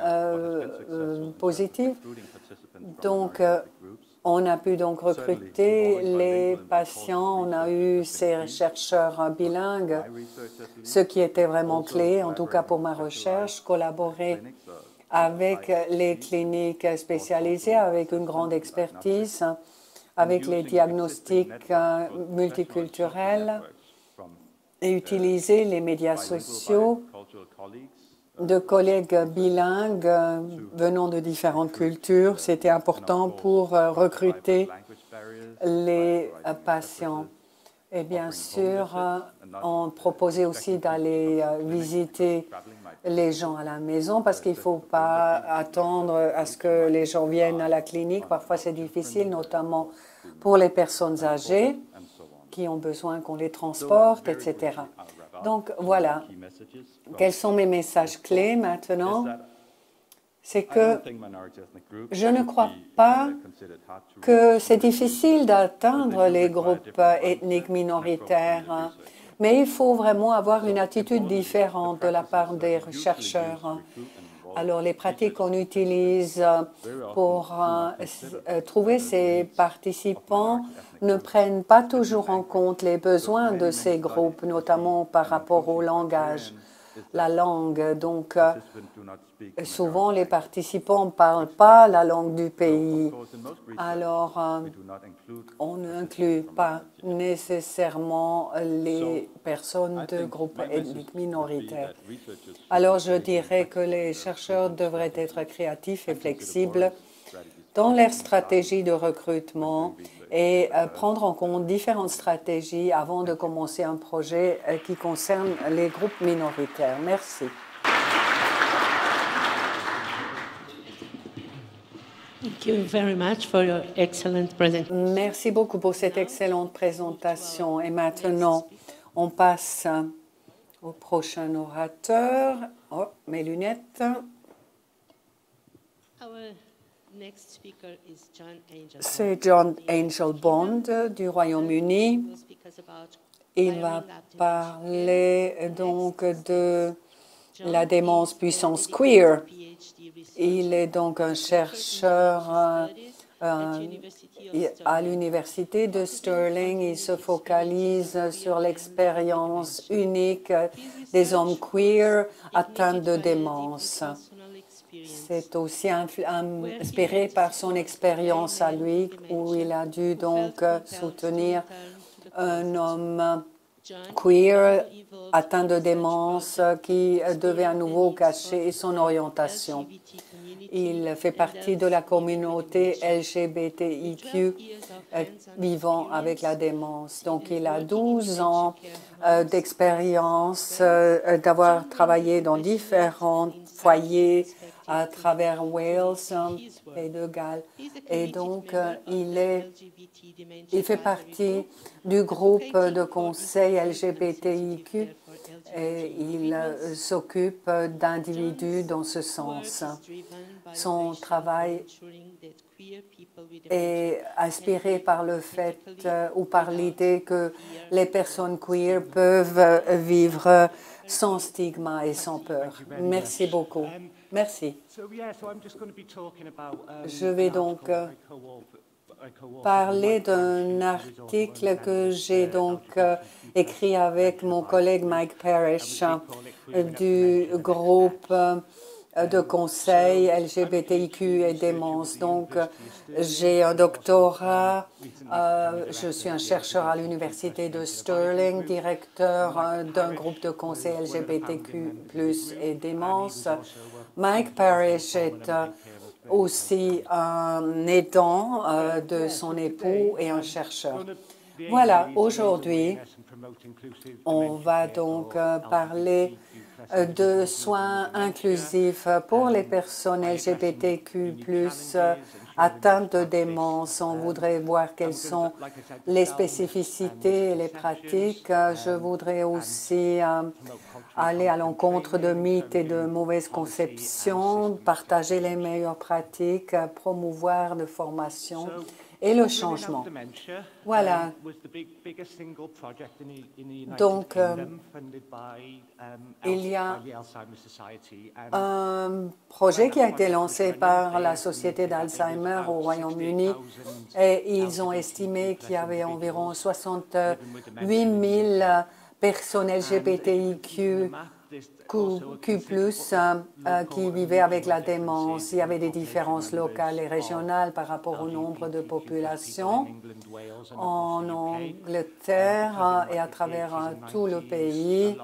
positif? Donc, on a pu donc recruter les patients, on a eu ces chercheurs bilingues, ce qui était vraiment clé, en tout cas pour ma recherche, collaborer avec les cliniques spécialisées, avec une grande expertise, avec les diagnostics multiculturels et utiliser les médias sociaux de collègues bilingues venant de différentes cultures. C'était important pour recruter les patients. Et bien sûr, on proposait aussi d'aller visiter les gens à la maison parce qu'il ne faut pas attendre à ce que les gens viennent à la clinique. Parfois, c'est difficile, notamment pour les personnes âgées qui ont besoin qu'on les transporte, etc. Donc, voilà. Quels sont mes messages clés maintenant? C'est que je ne crois pas que c'est difficile d'atteindre les groupes ethniques minoritaires, mais il faut vraiment avoir une attitude différente de la part des chercheurs. Alors, les pratiques qu'on utilise pour trouver ces participants ne prennent pas toujours en compte les besoins de ces groupes, notamment par rapport au langage, la langue. Donc, souvent, les participants ne parlent pas la langue du pays. Alors, on n'inclut pas nécessairement les personnes de groupes ethniques minoritaires. Alors, je dirais que les chercheurs devraient être créatifs et flexibles dans leur stratégie de recrutement et prendre en compte différentes stratégies avant de commencer un projet qui concerne les groupes minoritaires. Merci. Thank you very much for your excellent presentation. Merci beaucoup pour cette excellente présentation. Et maintenant, on passe au prochain orateur. Oh, mes lunettes. C'est John Angel Bond du Royaume-Uni. Il va parler donc de la démence puissance queer. Il est donc un chercheur à l'université de Stirling. Il se focalise sur l'expérience unique des hommes queer atteints de démence. C'est aussi inspiré par son expérience à lui, où il a dû donc soutenir un homme queer atteint de démence qui devait à nouveau cacher son orientation. Il fait partie de la communauté LGBTIQ vivant avec la démence. Donc, il a 12 ans d'expérience, d'avoir travaillé dans différents foyers à travers Wales et de Galles. Et donc, il fait partie du groupe de conseil LGBTIQ et il s'occupe d'individus dans ce sens. Son travail est inspiré par le fait ou par l'idée que les personnes queer peuvent vivre sans stigma et sans peur. Merci beaucoup. Merci. Je vais donc parler d'un article que j'ai donc écrit avec mon collègue Mike Parrish du groupe de conseil LGBTIQ et démence. Donc, j'ai un doctorat, je suis un chercheur à l'université de Stirling, directeur d'un groupe de conseil LGBTQ+, et démence. Mike Parrish est aussi un aidant de son époux et un chercheur. Voilà, aujourd'hui, on va donc parler de soins inclusifs pour les personnes LGBTQ+, atteintes de démence. On voudrait voir quelles sont les spécificités et les pratiques. Je voudrais aussi aller à l'encontre de mythes et de mauvaises conceptions, partager les meilleures pratiques, promouvoir de formation et le changement. Voilà. Donc, il y a un projet qui a été lancé par la Société d'Alzheimer au Royaume-Uni et ils ont estimé qu'il y avait environ 68 000 personnes LGBTIQ qui vivaient avec la démence. Il y avait des différences locales et régionales par rapport au nombre de populations en Angleterre et à travers tout le pays,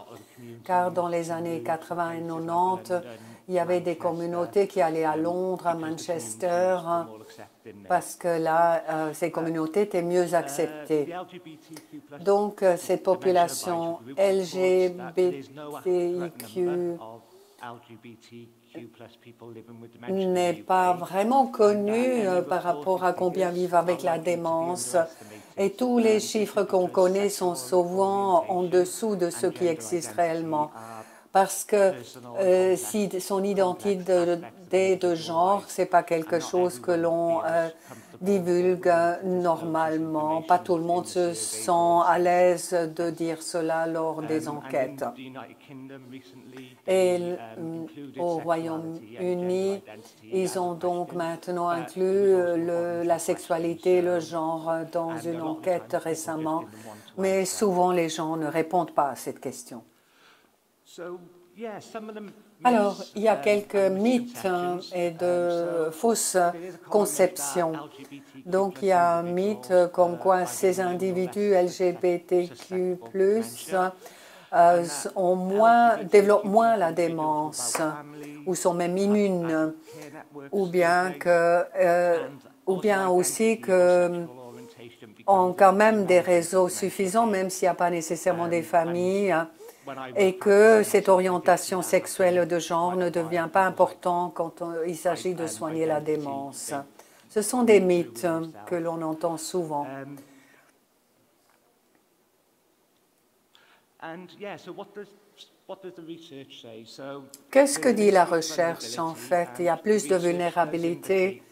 car dans les années 80 et 90, il y avait des communautés qui allaient à Londres, à Manchester, parce que là, ces communautés étaient mieux acceptées. Donc, cette population LGBTIQ n'est pas vraiment connue par rapport à combien vivent avec la démence. Et tous les chiffres qu'on connaît sont souvent en dessous de ce qui existe réellement. Parce que si son identité de genre, ce n'est pas quelque chose que l'on divulgue normalement. Pas tout le monde se sent à l'aise de dire cela lors des enquêtes. Et au Royaume-Uni, ils ont donc maintenant inclus la sexualité, le genre dans une enquête récemment, mais souvent les gens ne répondent pas à cette question. Alors, il y a quelques mythes et de fausses conceptions. Donc, il y a un mythe comme quoi ces individus LGBTQ+, développent moins la démence ou sont même immunes, ou bien aussi que ont quand même des réseaux suffisants, même s'il n'y a pas nécessairement des familles, et que cette orientation sexuelle de genre ne devient pas importante quand il s'agit de soigner la démence. Ce sont des mythes que l'on entend souvent. Qu'est-ce que dit la recherche en fait? Il y a plus de vulnérabilité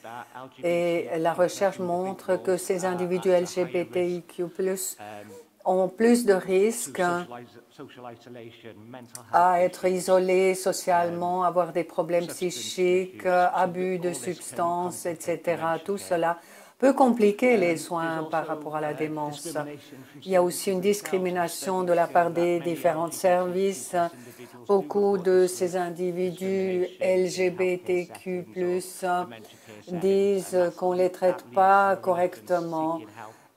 et la recherche montre que ces individus LGBTIQ+, ont plus de risques à être isolés socialement, avoir des problèmes psychiques, abus de substances, etc. Tout cela peut compliquer les soins par rapport à la démence. Il y a aussi une discrimination de la part des différents services. Beaucoup de ces individus LGBTQ+, disent qu'on ne les traite pas correctement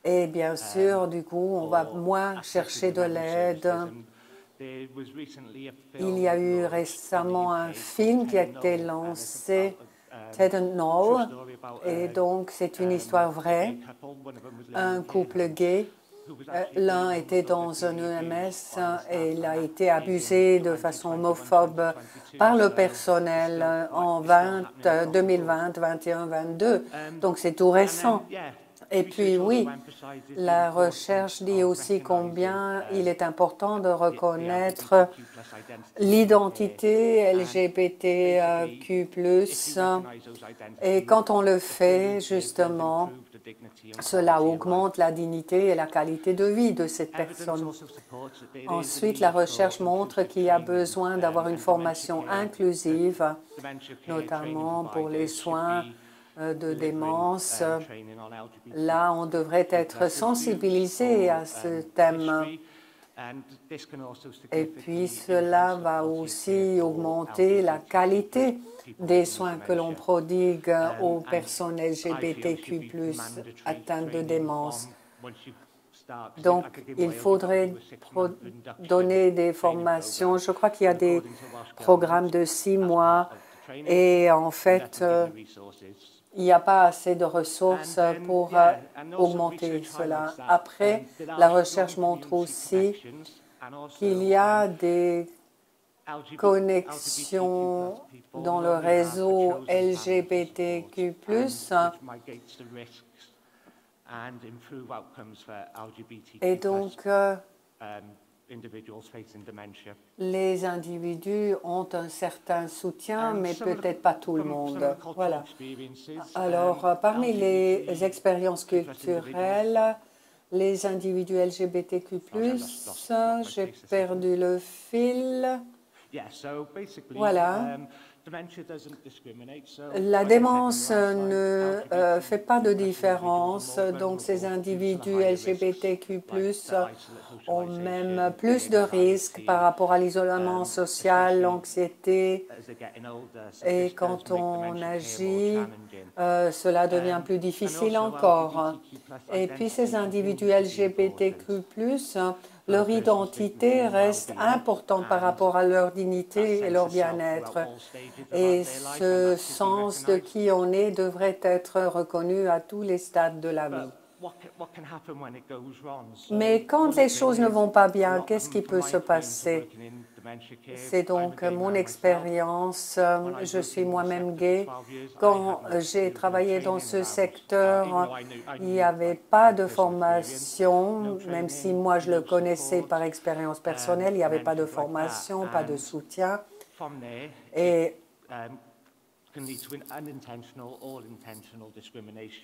Et bien sûr, du coup, on va moins chercher de l'aide. Il y a eu récemment un film qui a été lancé, Ted and Noel, et donc c'est une histoire vraie. Un couple gay, l'un était dans un EMS et il a été abusé de façon homophobe par le personnel en 2020, 21, 22. Donc c'est tout récent. Et puis oui, la recherche dit aussi combien il est important de reconnaître l'identité LGBTQ+. Et quand on le fait, justement, cela augmente la dignité et la qualité de vie de cette personne. Ensuite, la recherche montre qu'il y a besoin d'avoir une formation inclusive, notamment pour les soins de démence. Là, on devrait être sensibilisé à ce thème. Et puis, cela va aussi augmenter la qualité des soins que l'on prodigue aux personnes LGBTQ+, atteintes de démence. Donc, il faudrait donner des formations. Je crois qu'il y a des programmes de 6 mois et en fait, il n'y a pas assez de ressources pour augmenter cela. Après, la recherche montre aussi qu'il y a des connexions dans le réseau LGBTQ+, et donc les individus ont un certain soutien, mais peut-être pas tout le monde. Voilà. Alors, parmi les expériences culturelles, les individus LGBTQ+, j'ai perdu le fil. Voilà. La démence ne fait pas de différence, donc ces individus LGBTQ+, ont même plus de risques par rapport à l'isolement social, l'anxiété, et quand on agit, cela devient plus difficile encore. Et puis ces individus LGBTQ+, leur identité reste importante par rapport à leur dignité et leur bien-être. Et ce sens de qui on est devrait être reconnu à tous les stades de la vie. Mais quand les choses ne vont pas bien, qu'est-ce qui peut se passer? C'est donc mon expérience. Je suis moi-même gay. Quand j'ai travaillé dans ce secteur, il n'y avait pas de formation, même si moi je le connaissais par expérience personnelle, il n'y avait pas de formation, pas de soutien. Et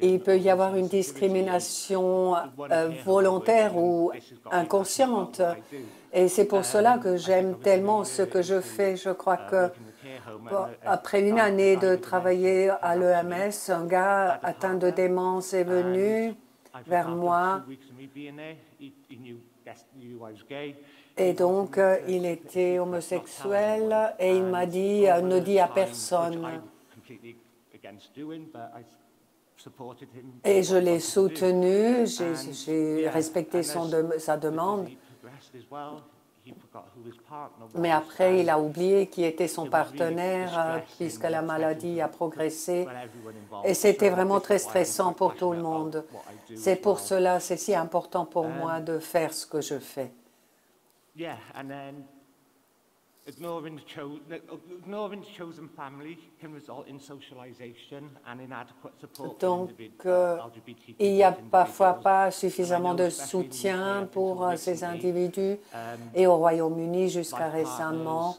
il peut y avoir une discrimination volontaire ou inconsciente. Et c'est pour cela que j'aime tellement ce que je fais. Je crois que après une année de travailler à l'EMS, un gars atteint de démence est venu vers moi. Et donc, il était homosexuel et il m'a dit « ne dis à personne ». Et je l'ai soutenu, j'ai respecté sa demande. Mais après, il a oublié qui était son partenaire puisque la maladie a progressé. Et c'était vraiment très stressant pour tout le monde. C'est pour cela, c'est si important pour moi de faire ce que je fais. Ignoring the chosen family can result in socialization and inadequate support for LGBTQ. Il n'y a parfois pas suffisamment de soutien pour ces individus. Et au Royaume-Uni, jusqu'à récemment,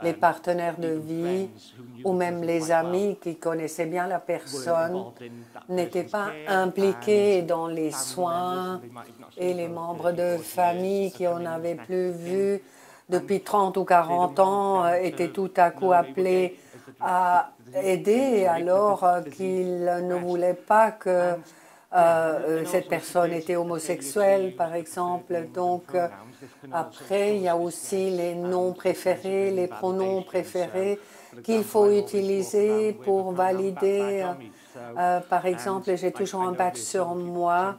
les partenaires de vie ou même les amis qui connaissaient bien la personne n'étaient pas impliqués dans les soins, et les membres de famille qui on n'avait plus vus depuis 30 ou 40 ans étaient tout à coup appelés à aider alors qu'ils ne voulaient pas que cette personne était homosexuelle, par exemple. Donc, après, il y a aussi les noms préférés, les pronoms préférés qu'il faut utiliser pour valider Par exemple, j'ai toujours un badge sur moi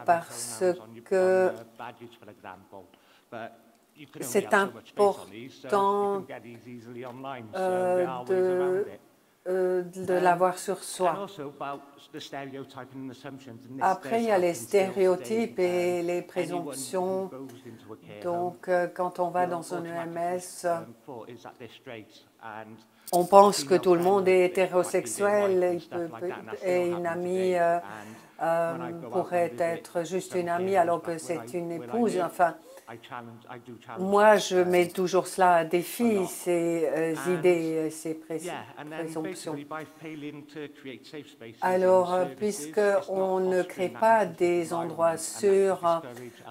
parce que c'est important de l'avoir sur soi. Après, il y a les stéréotypes et les présomptions. Donc, quand on va dans un EMS, on pense que tout le monde est hétérosexuel et une amie pourrait être juste une amie alors que c'est une épouse. Enfin, moi, je mets toujours cela à défi, ces idées, ces présomptions. Alors, puisqu'on ne crée pas des endroits sûrs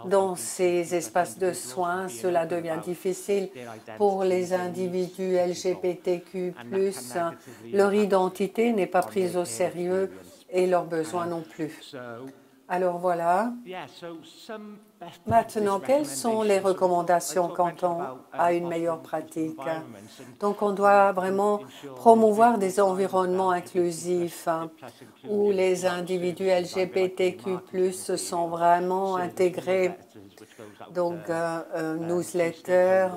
dans ces espaces de soins, cela devient difficile pour les individus LGBTQ+. Leur identité n'est pas prise au sérieux et leurs besoins non plus. Alors voilà. Maintenant, quelles sont les recommandations quand on a une meilleure pratique? Donc, on doit vraiment promouvoir des environnements inclusifs où les individus LGBTQ+ sont vraiment intégrés. Donc, newsletter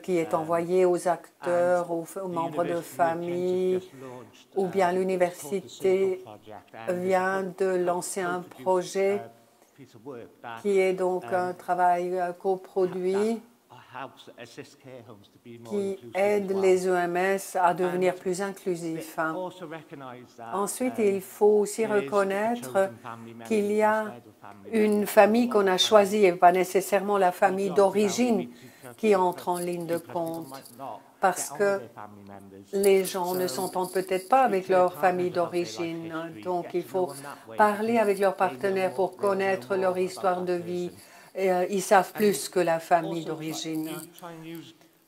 qui est envoyé aux acteurs, aux membres de famille, ou bien l'université vient de lancer un projet qui est donc un travail coproduit qui aide les EMS à devenir plus inclusifs. Ensuite, il faut aussi reconnaître qu'il y a une famille qu'on a choisie et pas nécessairement la famille d'origine qui entre en ligne de compte parce que les gens ne s'entendent peut-être pas avec leur famille d'origine. Donc, il faut parler avec leurs partenaires pour connaître leur histoire de vie. Et, ils savent plus que la famille d'origine.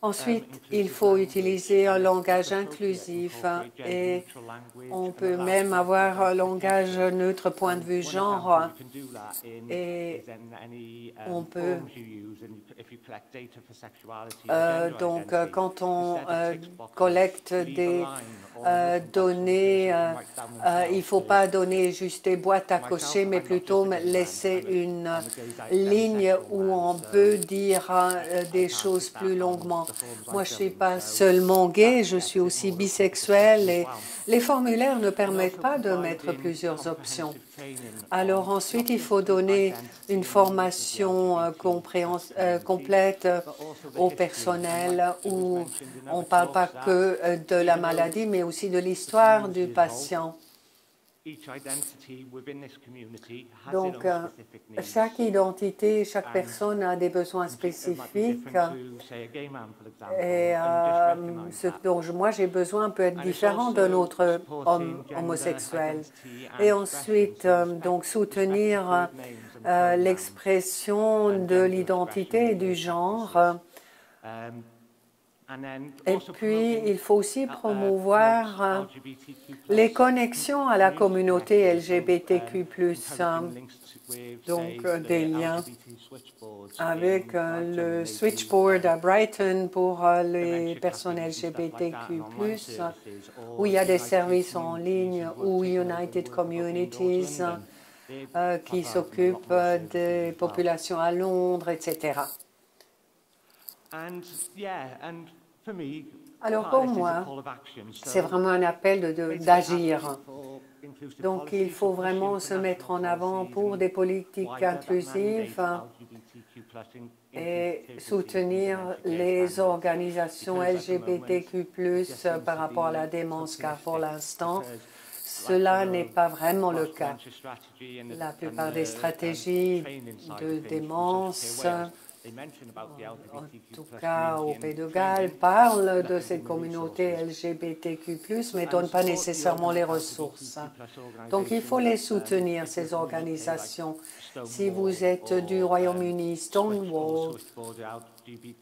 Ensuite, il faut utiliser un langage inclusif et on peut même avoir un langage neutre point de vue genre et on peut donc quand on collecte des données, il ne faut pas donner juste des boîtes à cocher, mais plutôt laisser une ligne où on peut dire des choses plus longuement. Moi, je ne suis pas seulement gay, je suis aussi bisexuelle et les formulaires ne permettent pas de mettre plusieurs options. Alors ensuite, il faut donner une formation complète au personnel où on ne parle pas que de la maladie, mais aussi de l'histoire du patient. Donc, chaque identité, chaque personne a des besoins spécifiques et ce dont moi j'ai besoin peut être différent d'un autre homme homosexuel. Et ensuite, donc, soutenir l'expression de l'identité et du genre. Et puis, il faut aussi promouvoir les connexions à la communauté LGBTQ+, donc des liens avec le switchboard à Brighton pour les personnes LGBTQ+, où il y a des services en ligne, ou United Communities qui s'occupent des populations à Londres, etc. Alors pour moi, c'est vraiment un appel d'agir. Donc il faut vraiment se mettre en avant pour des politiques inclusives et soutenir les organisations LGBTQ+, par rapport à la démence, car pour l'instant, cela n'est pas vraiment le cas. La plupart des stratégies de démence, en tout cas au Pays de Galles, parlent de cette communauté LGBTQ+, mais ne donnent pas nécessairement les ressources. Donc il faut les soutenir, ces organisations. Si vous êtes du Royaume-Uni, Stonewall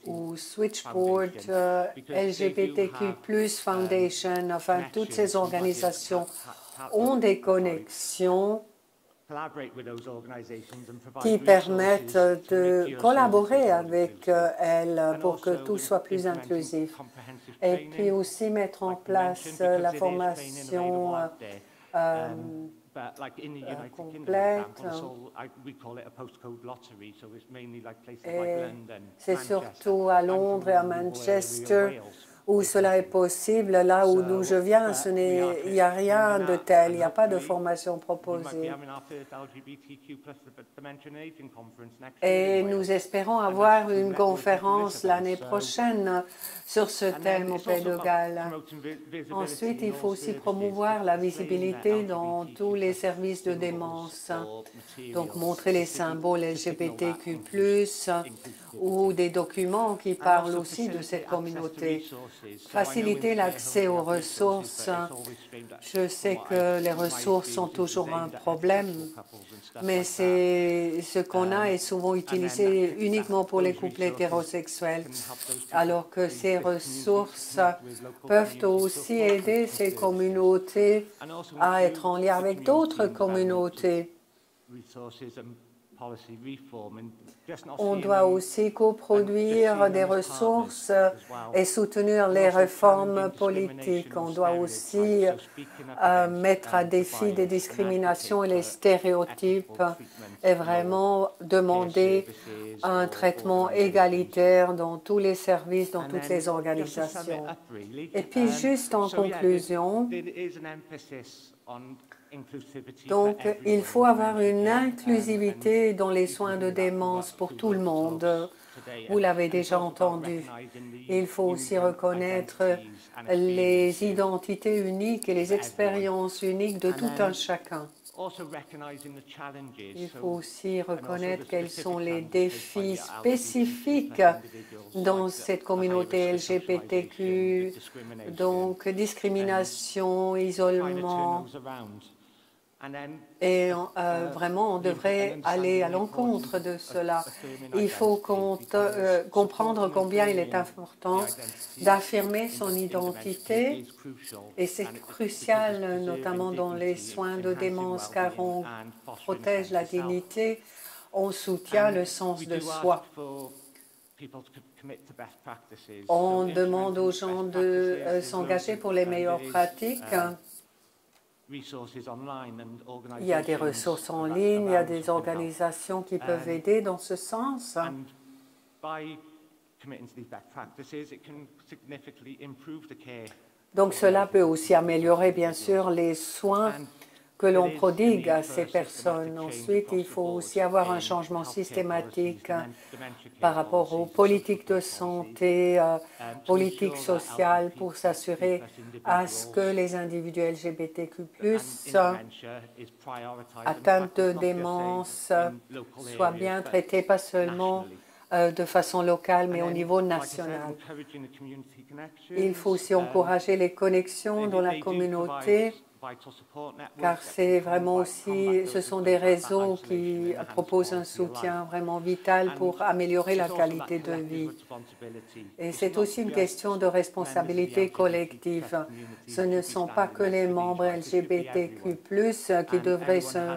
ou Switchboard, LGBTQ+, Foundation, enfin toutes ces organisations ont des connexions qui permettent de collaborer avec elles pour que tout soit plus inclusif. Et puis aussi mettre en place la formation complète. Et c'est surtout à Londres et à Manchester où cela est possible. Là où je viens, il n'y a rien de tel, il n'y a pas de formation proposée. Et nous espérons avoir une conférence l'année prochaine sur ce thème au Pays de Galles. Ensuite, il faut aussi promouvoir la visibilité dans tous les services de démence. Donc, montrer les symboles LGBTQ+, ou des documents qui parlent aussi de cette communauté. Faciliter l'accès aux ressources. Je sais que les ressources sont toujours un problème, mais ce qu'on a est souvent utilisé uniquement pour les couples hétérosexuels, alors que ces ressources peuvent aussi aider ces communautés à être en lien avec d'autres communautés. On doit aussi coproduire des ressources et soutenir les réformes politiques. On doit aussi mettre à défi des discriminations et les stéréotypes et vraiment demander un traitement égalitaire dans tous les services, dans toutes les organisations. Et puis juste en conclusion, donc, il faut avoir une inclusivité dans les soins de démence pour tout le monde. Vous l'avez déjà entendu. Il faut aussi reconnaître les identités uniques et les expériences uniques de tout un chacun. Il faut aussi reconnaître quels sont les défis spécifiques dans cette communauté LGBTQ, donc discrimination, isolement. Et vraiment, on devrait aller à l'encontre de cela. Il faut comprendre combien il est important d'affirmer son identité, et c'est crucial, notamment dans les soins de démence, car on protège la dignité, on soutient le sens de soi. On demande aux gens de s'engager pour les meilleures pratiques. Il y a des ressources en ligne, il y a des organisations qui peuvent aider dans ce sens. Donc cela peut aussi améliorer, bien sûr, les soins que l'on prodigue à ces personnes. Ensuite, il faut aussi avoir un changement systématique par rapport aux politiques de santé, politiques sociales, pour s'assurer à ce que les individus LGBTQ+, atteints de démence, soient bien traités, pas seulement de façon locale, mais au niveau national. Il faut aussi encourager les connexions dans la communauté, car c'est vraiment aussi, ce sont des réseaux qui proposent un soutien vraiment vital pour améliorer la qualité de vie. Et c'est aussi une question de responsabilité collective. Ce ne sont pas que les membres LGBTQ+, qui devraient se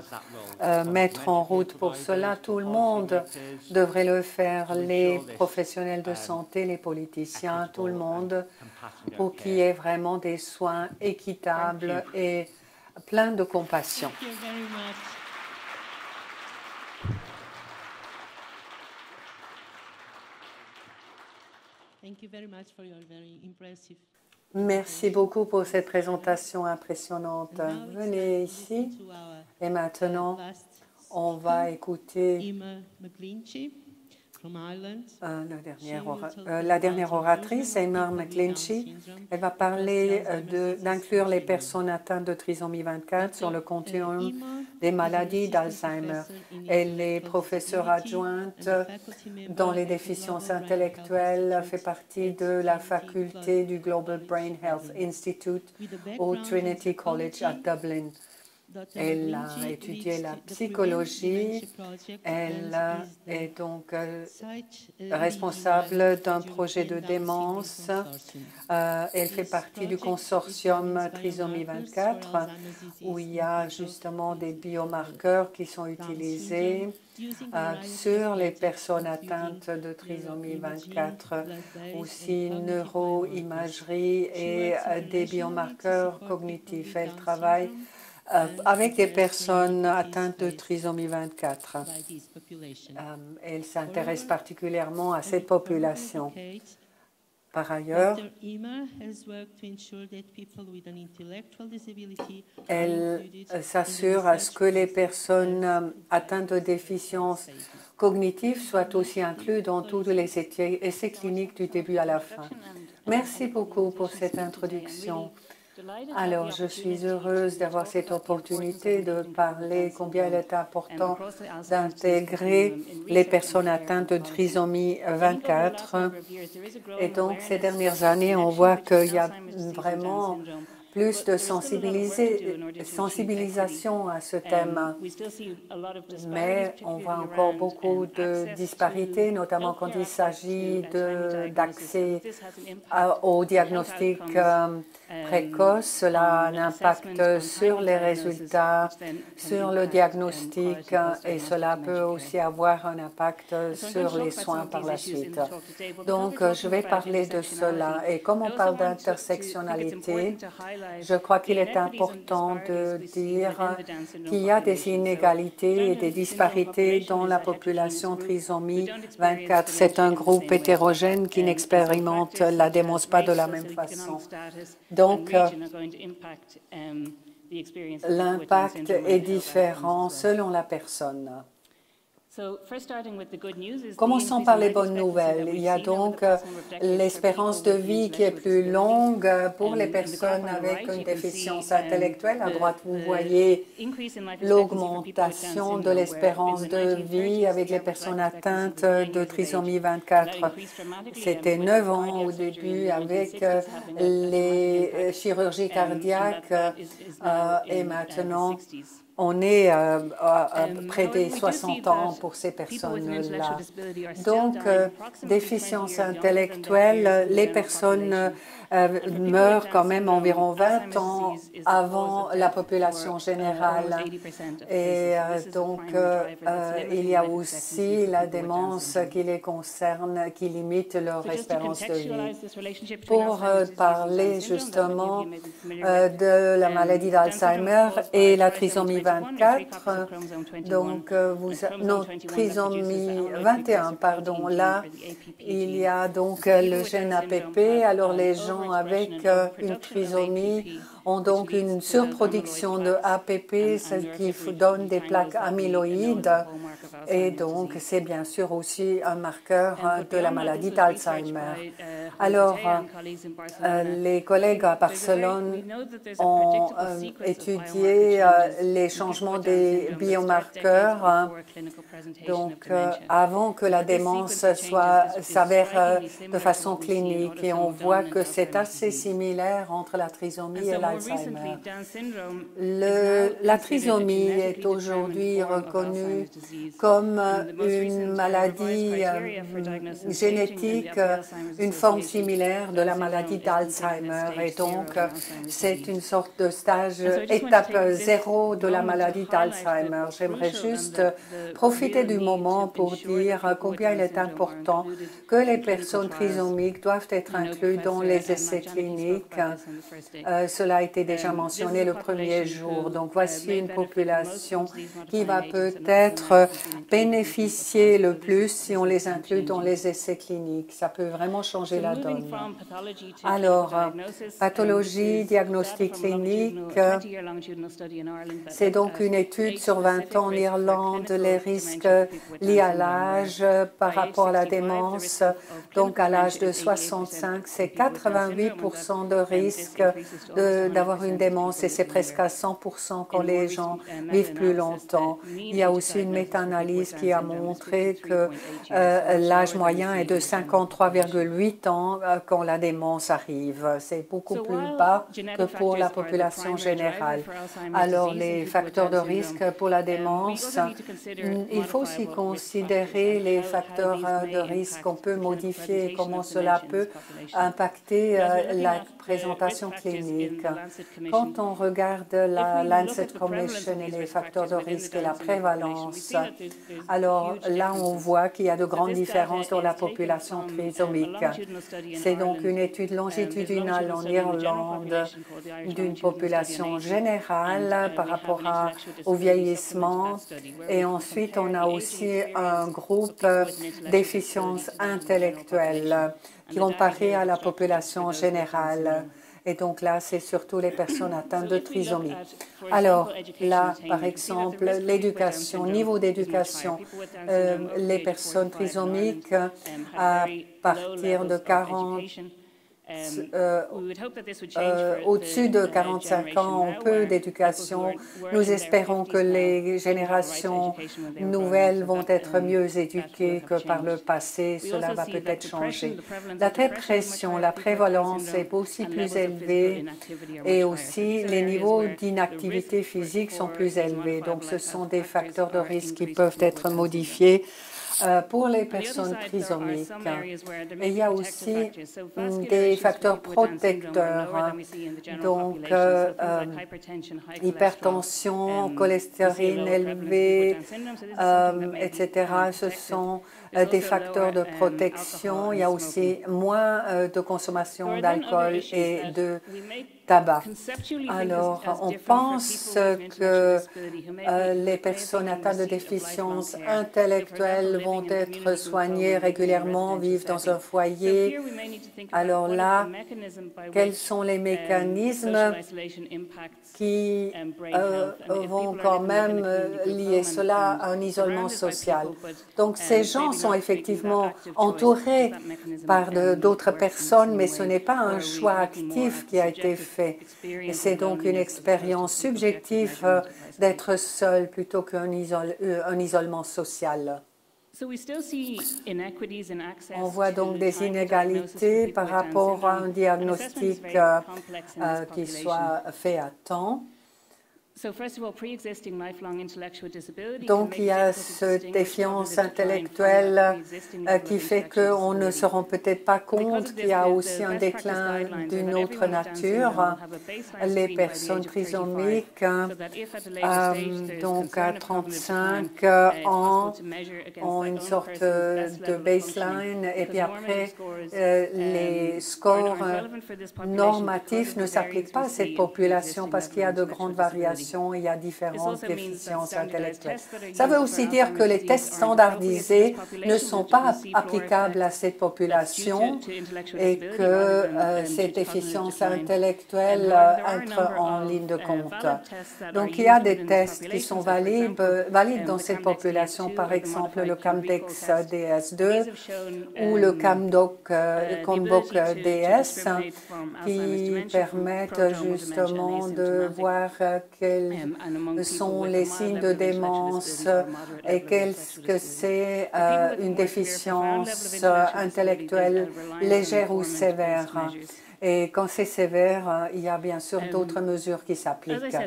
mettre en route pour cela. Tout le monde devrait le faire, les professionnels de santé, les politiciens, tout le monde, pour qu'il y ait vraiment des soins équitables et plein de compassion. Merci beaucoup pour cette présentation impressionnante. Venez ici. Et maintenant, on va écouter la dernière oratrice, Emer McGlinchey. Elle va parler d'inclure les personnes atteintes de trisomie 24 sur le continuum des maladies d'Alzheimer. Elle est professeure adjointe dans les déficiences intellectuelles, fait partie de la faculté du Global Brain Health Institute au Trinity College à Dublin. Elle a étudié la psychologie. Elle est donc responsable d'un projet de démence. Elle fait partie du consortium Trisomie 24, où il y a justement des biomarqueurs qui sont utilisés sur les personnes atteintes de trisomie 24, aussi neuroimagerie et des biomarqueurs cognitifs. Elle travaille avec des personnes atteintes de trisomie 24. Elle s'intéresse particulièrement à cette population. Par ailleurs, elle s'assure à ce que les personnes atteintes de déficiences cognitives soient aussi incluses dans tous les essais cliniques du début à la fin. Merci beaucoup pour cette introduction. Alors, je suis heureuse d'avoir cette opportunité de parler combien il est important d'intégrer les personnes atteintes de trisomie 24. Et donc, ces dernières années, on voit qu'il y a vraiment plus de sensibilisation à ce thème. Mais on voit encore beaucoup de disparités, notamment quand il s'agit d'accès au diagnostic précoce. Cela a un impact sur les résultats, sur le diagnostic, et cela peut aussi avoir un impact sur les soins par la suite. Donc, je vais parler de cela. Et comme on parle d'intersectionnalité, je crois qu'il est important de dire qu'il y a des inégalités et des disparités dans la population trisomie 24. C'est un groupe hétérogène qui n'expérimente la démence pas de la même façon. Donc, l'impact est différent selon la personne. Commençons par les bonnes nouvelles. Il y a donc l'espérance de vie qui est plus longue pour les personnes avec une déficience intellectuelle. À droite, vous voyez l'augmentation de l'espérance de vie avec les personnes atteintes de trisomie 24. C'était 9 ans au début avec les chirurgies cardiaques et maintenant, on est près des 60 ans pour ces personnes-là. Donc, déficience intellectuelle, les personnes meurent quand même environ 20 ans avant la population générale. Et donc, il y a aussi la démence qui les concerne, qui limite leur espérance de vie. Pour parler justement de la maladie d'Alzheimer et la trisomie 24, donc non, trisomie 21, pardon, là, il y a donc le gène APP, alors les gens avec une trisomie ont donc une surproduction de APP, ce qui donne des plaques amyloïdes. Et donc, c'est bien sûr aussi un marqueur de la maladie d'Alzheimer. Alors, les collègues à Barcelone ont étudié les changements des biomarqueurs, donc avant que la démence s'avère de façon clinique. Et on voit que c'est assez similaire entre la trisomie et l'Alzheimer. La trisomie est aujourd'hui reconnue comme une maladie génétique, une forme similaire de la maladie d'Alzheimer. Et donc, c'est une sorte de étape 0 de la maladie d'Alzheimer. J'aimerais juste profiter du moment pour dire combien il est important que les personnes trisomiques doivent être incluses dans les essais cliniques. Cela a été déjà mentionné le premier jour. Donc, voici une population qui va peut-être bénéficier le plus si on les inclut dans les essais cliniques. Ça peut vraiment changer la donne. Alors, pathologie, diagnostic clinique, c'est donc une étude sur 20 ans en Irlande, les risques liés à l'âge par rapport à la démence. Donc, à l'âge de 65, c'est 88% de risque d'avoir une démence et c'est presque à 100% quand les gens vivent plus longtemps. Il y a aussi une méta-analyse qui a montré que l'âge moyen est de 53,8 ans quand la démence arrive. C'est beaucoup plus bas que pour la population générale. Alors, les facteurs de risque pour la démence, il faut aussi considérer les facteurs de risque qu'on peut modifier et comment cela peut impacter la présentation clinique. Quand on regarde la Lancet Commission et les facteurs de risque et la prévalence, alors là, on voit qu'il y a de grandes différences dans la population trisomique. C'est donc une étude longitudinale en Irlande d'une population générale par rapport au vieillissement. Et ensuite, on a aussi un groupe déficience intellectuelle qui comparé à la population générale. Et donc là, c'est surtout les personnes atteintes de trisomie. Alors là, par exemple, l'éducation, niveau d'éducation, les personnes trisomiques à partir de 40 au-dessus de 45 ans ont peu d'éducation. Nous espérons que les générations nouvelles vont être mieux éduquées que par le passé. Cela va peut-être changer. La dépression, la prévalence est aussi plus élevée et aussi les niveaux d'inactivité physique sont plus élevés. Donc, ce sont des facteurs de risque qui peuvent être modifiés pour les personnes trisomiques. Et il y a aussi des facteurs protecteurs, donc hypertension, cholestérol élevé, etc. Ce sont des facteurs de protection. Il y a aussi moins de consommation d'alcool et de tabac. Alors, on pense que les personnes atteintes de déficience intellectuelle vont être soignées régulièrement, vivent dans un foyer. Alors là, quels sont les mécanismes qui vont quand même lier cela à un isolement social? Donc, ces gens sont effectivement entourés par d'autres personnes, mais ce n'est pas un choix actif qui a été fait. C'est donc une expérience subjective d'être seul plutôt qu'un isolement social. On voit donc des inégalités par rapport à un diagnostic qui soit fait à temps. Donc, il y a cette défiance intellectuelle qui fait qu'on ne se rend peut-être pas compte qu'il y a aussi un déclin d'une autre nature. Les personnes trisomiques, donc à 35 ans, ont une sorte de baseline et puis après, les scores normatifs ne s'appliquent pas à cette population parce qu'il y a de grandes variations. Il y a différentes déficiences intellectuelles. Ça veut aussi dire que les tests standardisés ne sont pas applicables à cette population et que ces déficiences intellectuelles entrent en ligne de compte. Donc, il y a des tests qui sont valides dans cette population, par exemple le CAMDEX DS2 ou le CAMDOC DS, qui permettent justement de voir quels sont les signes de démence et qu'est-ce que c'est une déficience intellectuelle légère ou sévère. Et quand c'est sévère, il y a bien sûr d'autres mesures qui s'appliquent.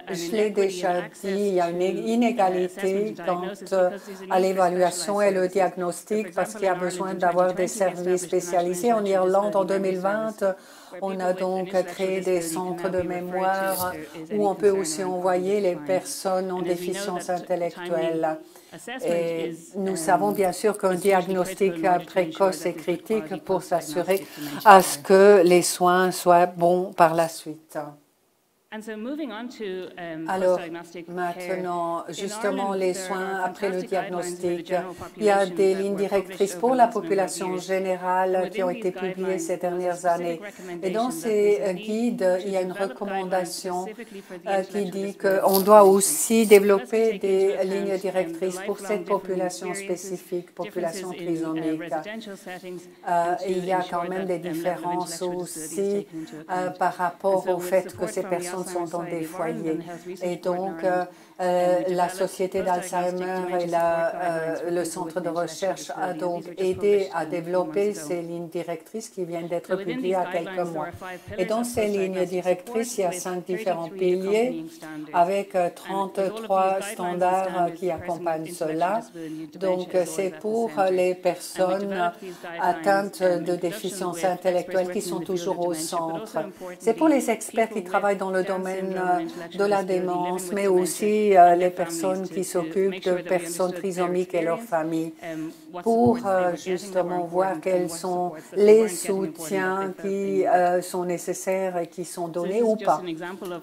Je l'ai déjà dit, il y a une inégalité quant à l'évaluation et le diagnostic parce qu'il y a besoin d'avoir des services spécialisés. En Irlande, en 2020, on a donc créé des centres de mémoire où on peut aussi envoyer les personnes en déficience intellectuelle. Et nous savons bien sûr qu'un diagnostic précoce est critique pour s'assurer à ce que les soins soient bons par la suite. Alors, maintenant, justement, les soins après le diagnostic. Il y a des lignes directrices pour la population générale qui ont été publiées ces dernières années. Et dans ces guides, il y a une recommandation qui dit qu'on doit aussi développer des lignes directrices pour cette population spécifique, population trisomique. Il y a quand même des différences aussi par rapport au fait que ces personnes sont dans des foyers. Et donc, la Société d'Alzheimer et le Centre de recherche a donc aidé à développer ces lignes directrices qui viennent d'être publiées il y a quelques mois. Et dans ces lignes directrices, il y a 5 différents piliers avec 33 standards qui accompagnent cela. Donc, c'est pour les personnes atteintes de déficience intellectuelle qui sont toujours au centre. C'est pour les experts qui travaillent dans le domaine de la démence, mais aussi les personnes qui s'occupent de personnes trisomiques et leurs familles, pour justement voir quels sont les soutiens qui sont nécessaires et qui sont donnés ou pas.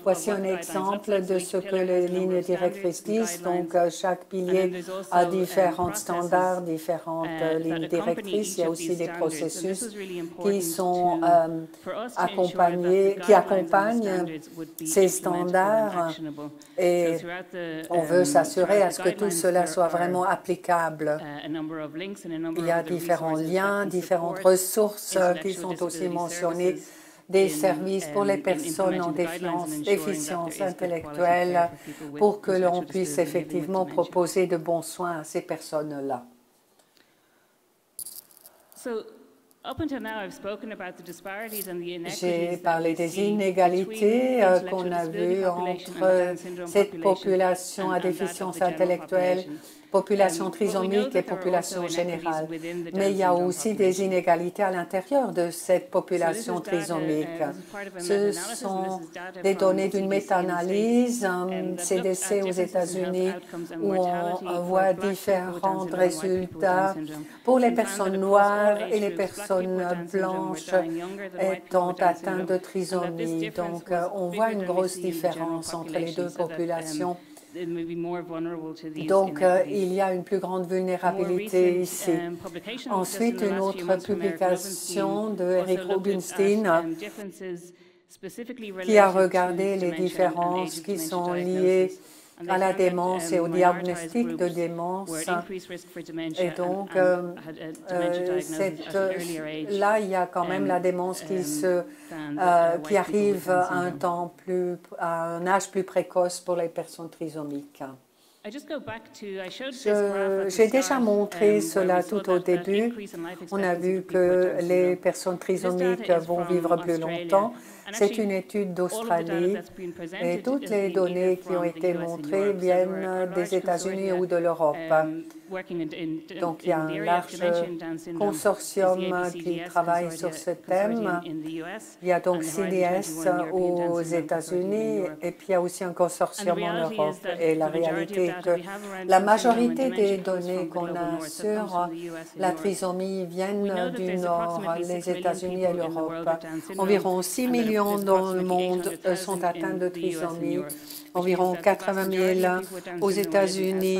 Voici un exemple de ce que les lignes directrices disent. Donc, chaque pilier a différents standards, différentes lignes directrices. Il y a aussi des processus qui sont qui accompagnent ces standards et on veut s'assurer à ce que tout cela soit vraiment applicable. Il y a différents liens, différentes ressources qui sont aussi mentionnées, des services pour les personnes en déficience intellectuelle pour que l'on puisse effectivement proposer de bons soins à ces personnes-là. J'ai parlé des inégalités qu'on a vues entre cette population à déficience intellectuelle, population trisomique et population générale. Mais il y a aussi des inégalités à l'intérieur de cette population trisomique. Ce sont des données d'une méta-analyse CDC aux États-Unis où on voit différents résultats pour les personnes noires et les personnes blanches étant atteintes de trisomie. Donc, on voit une grosse différence entre les deux populations. Donc, il y a une plus grande vulnérabilité ici. Ensuite, une autre publication de Eric Rubinstein qui a regardé les différences qui sont liées à la démence et au diagnostic de démence. Et donc, là, il y a quand même la démence qui arrive à un âge plus précoce pour les personnes trisomiques. J'ai déjà montré cela tout au début. On a vu que les personnes trisomiques vont vivre plus longtemps. C'est une étude d'Australie et toutes les données qui ont été montrées viennent des États-Unis ou de l'Europe. Donc, il y a un large consortium qui travaille sur ce thème. Il y a donc CDS aux États-Unis et puis il y a aussi un consortium en Europe. Et la réalité est que la majorité des données qu'on a sur la trisomie viennent du Nord, les États-Unis et l'Europe. Environ 6 millions dans le monde sont atteints de trisomie, environ 80 000 aux États-Unis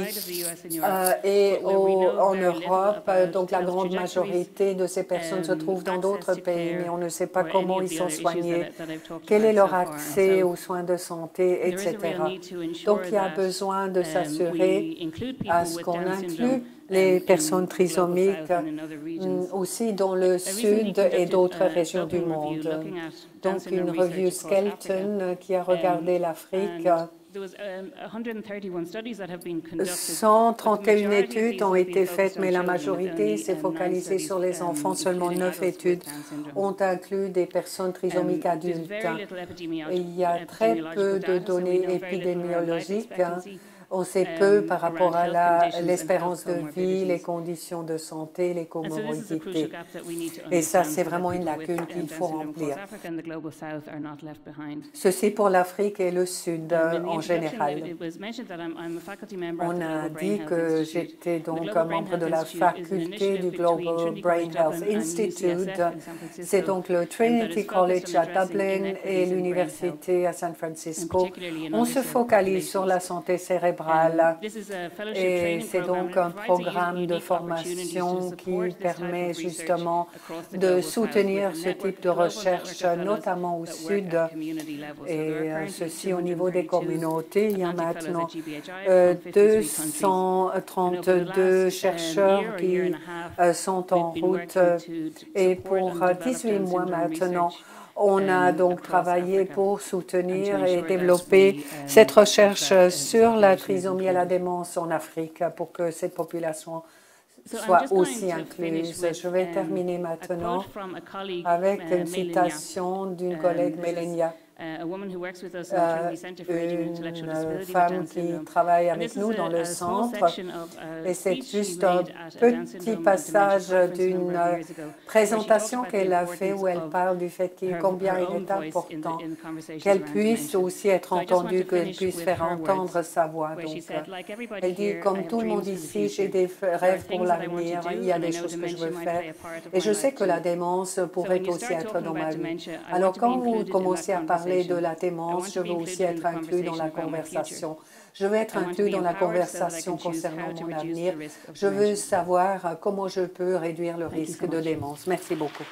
et en Europe. Donc, la grande majorité de ces personnes se trouvent dans d'autres pays, mais on ne sait pas comment ils sont soignés, quel est leur accès aux soins de santé, etc. Donc, il y a besoin de s'assurer à ce qu'on inclut les personnes trisomiques aussi dans le sud et d'autres régions du monde. Donc, une revue Skelton qui a regardé l'Afrique. 131 études ont été faites, mais la majorité s'est focalisée sur les enfants. Seulement 9 études ont inclus des personnes trisomiques adultes. Et il y a très peu de données épidémiologiques On sait peu par rapport à l'espérance de vie, les conditions de santé, les comorbidités. Et ça, c'est vraiment une lacune qu'il faut remplir. Ceci pour l'Afrique et le Sud en général. On a dit que j'étais donc un membre de la faculté du Global Brain Health Institute. C'est donc le Trinity College à Dublin et l'université à San Francisco. On se focalise sur la santé cérébrale et c'est donc un programme de formation qui permet justement de soutenir ce type de recherche, notamment au Sud, et ceci au niveau des communautés. Il y a maintenant 232 chercheurs qui sont en route et pour 18 mois maintenant, on a donc travaillé pour soutenir et développer cette recherche sur la trisomie et la démence en Afrique pour que cette population soit aussi incluse. Je vais terminer maintenant avec une citation d'une collègue, Mélania. Une femme qui travaille avec nous dans le centre et c'est juste un petit passage d'une présentation qu'elle a fait où elle parle du fait combien il est important qu'elle puisse aussi être entendue, qu'elle puisse faire entendre sa voix. Donc, elle dit, comme tout le monde ici, j'ai des rêves pour l'avenir, il y a des choses que je veux faire et je sais que la démence pourrait aussi être dans ma vie. Alors quand vous commencez à parler de la démence, je veux aussi être inclus dans la conversation. Je veux être inclus dans la conversation concernant mon avenir. Je veux savoir comment je peux réduire le risque de démence. Merci beaucoup.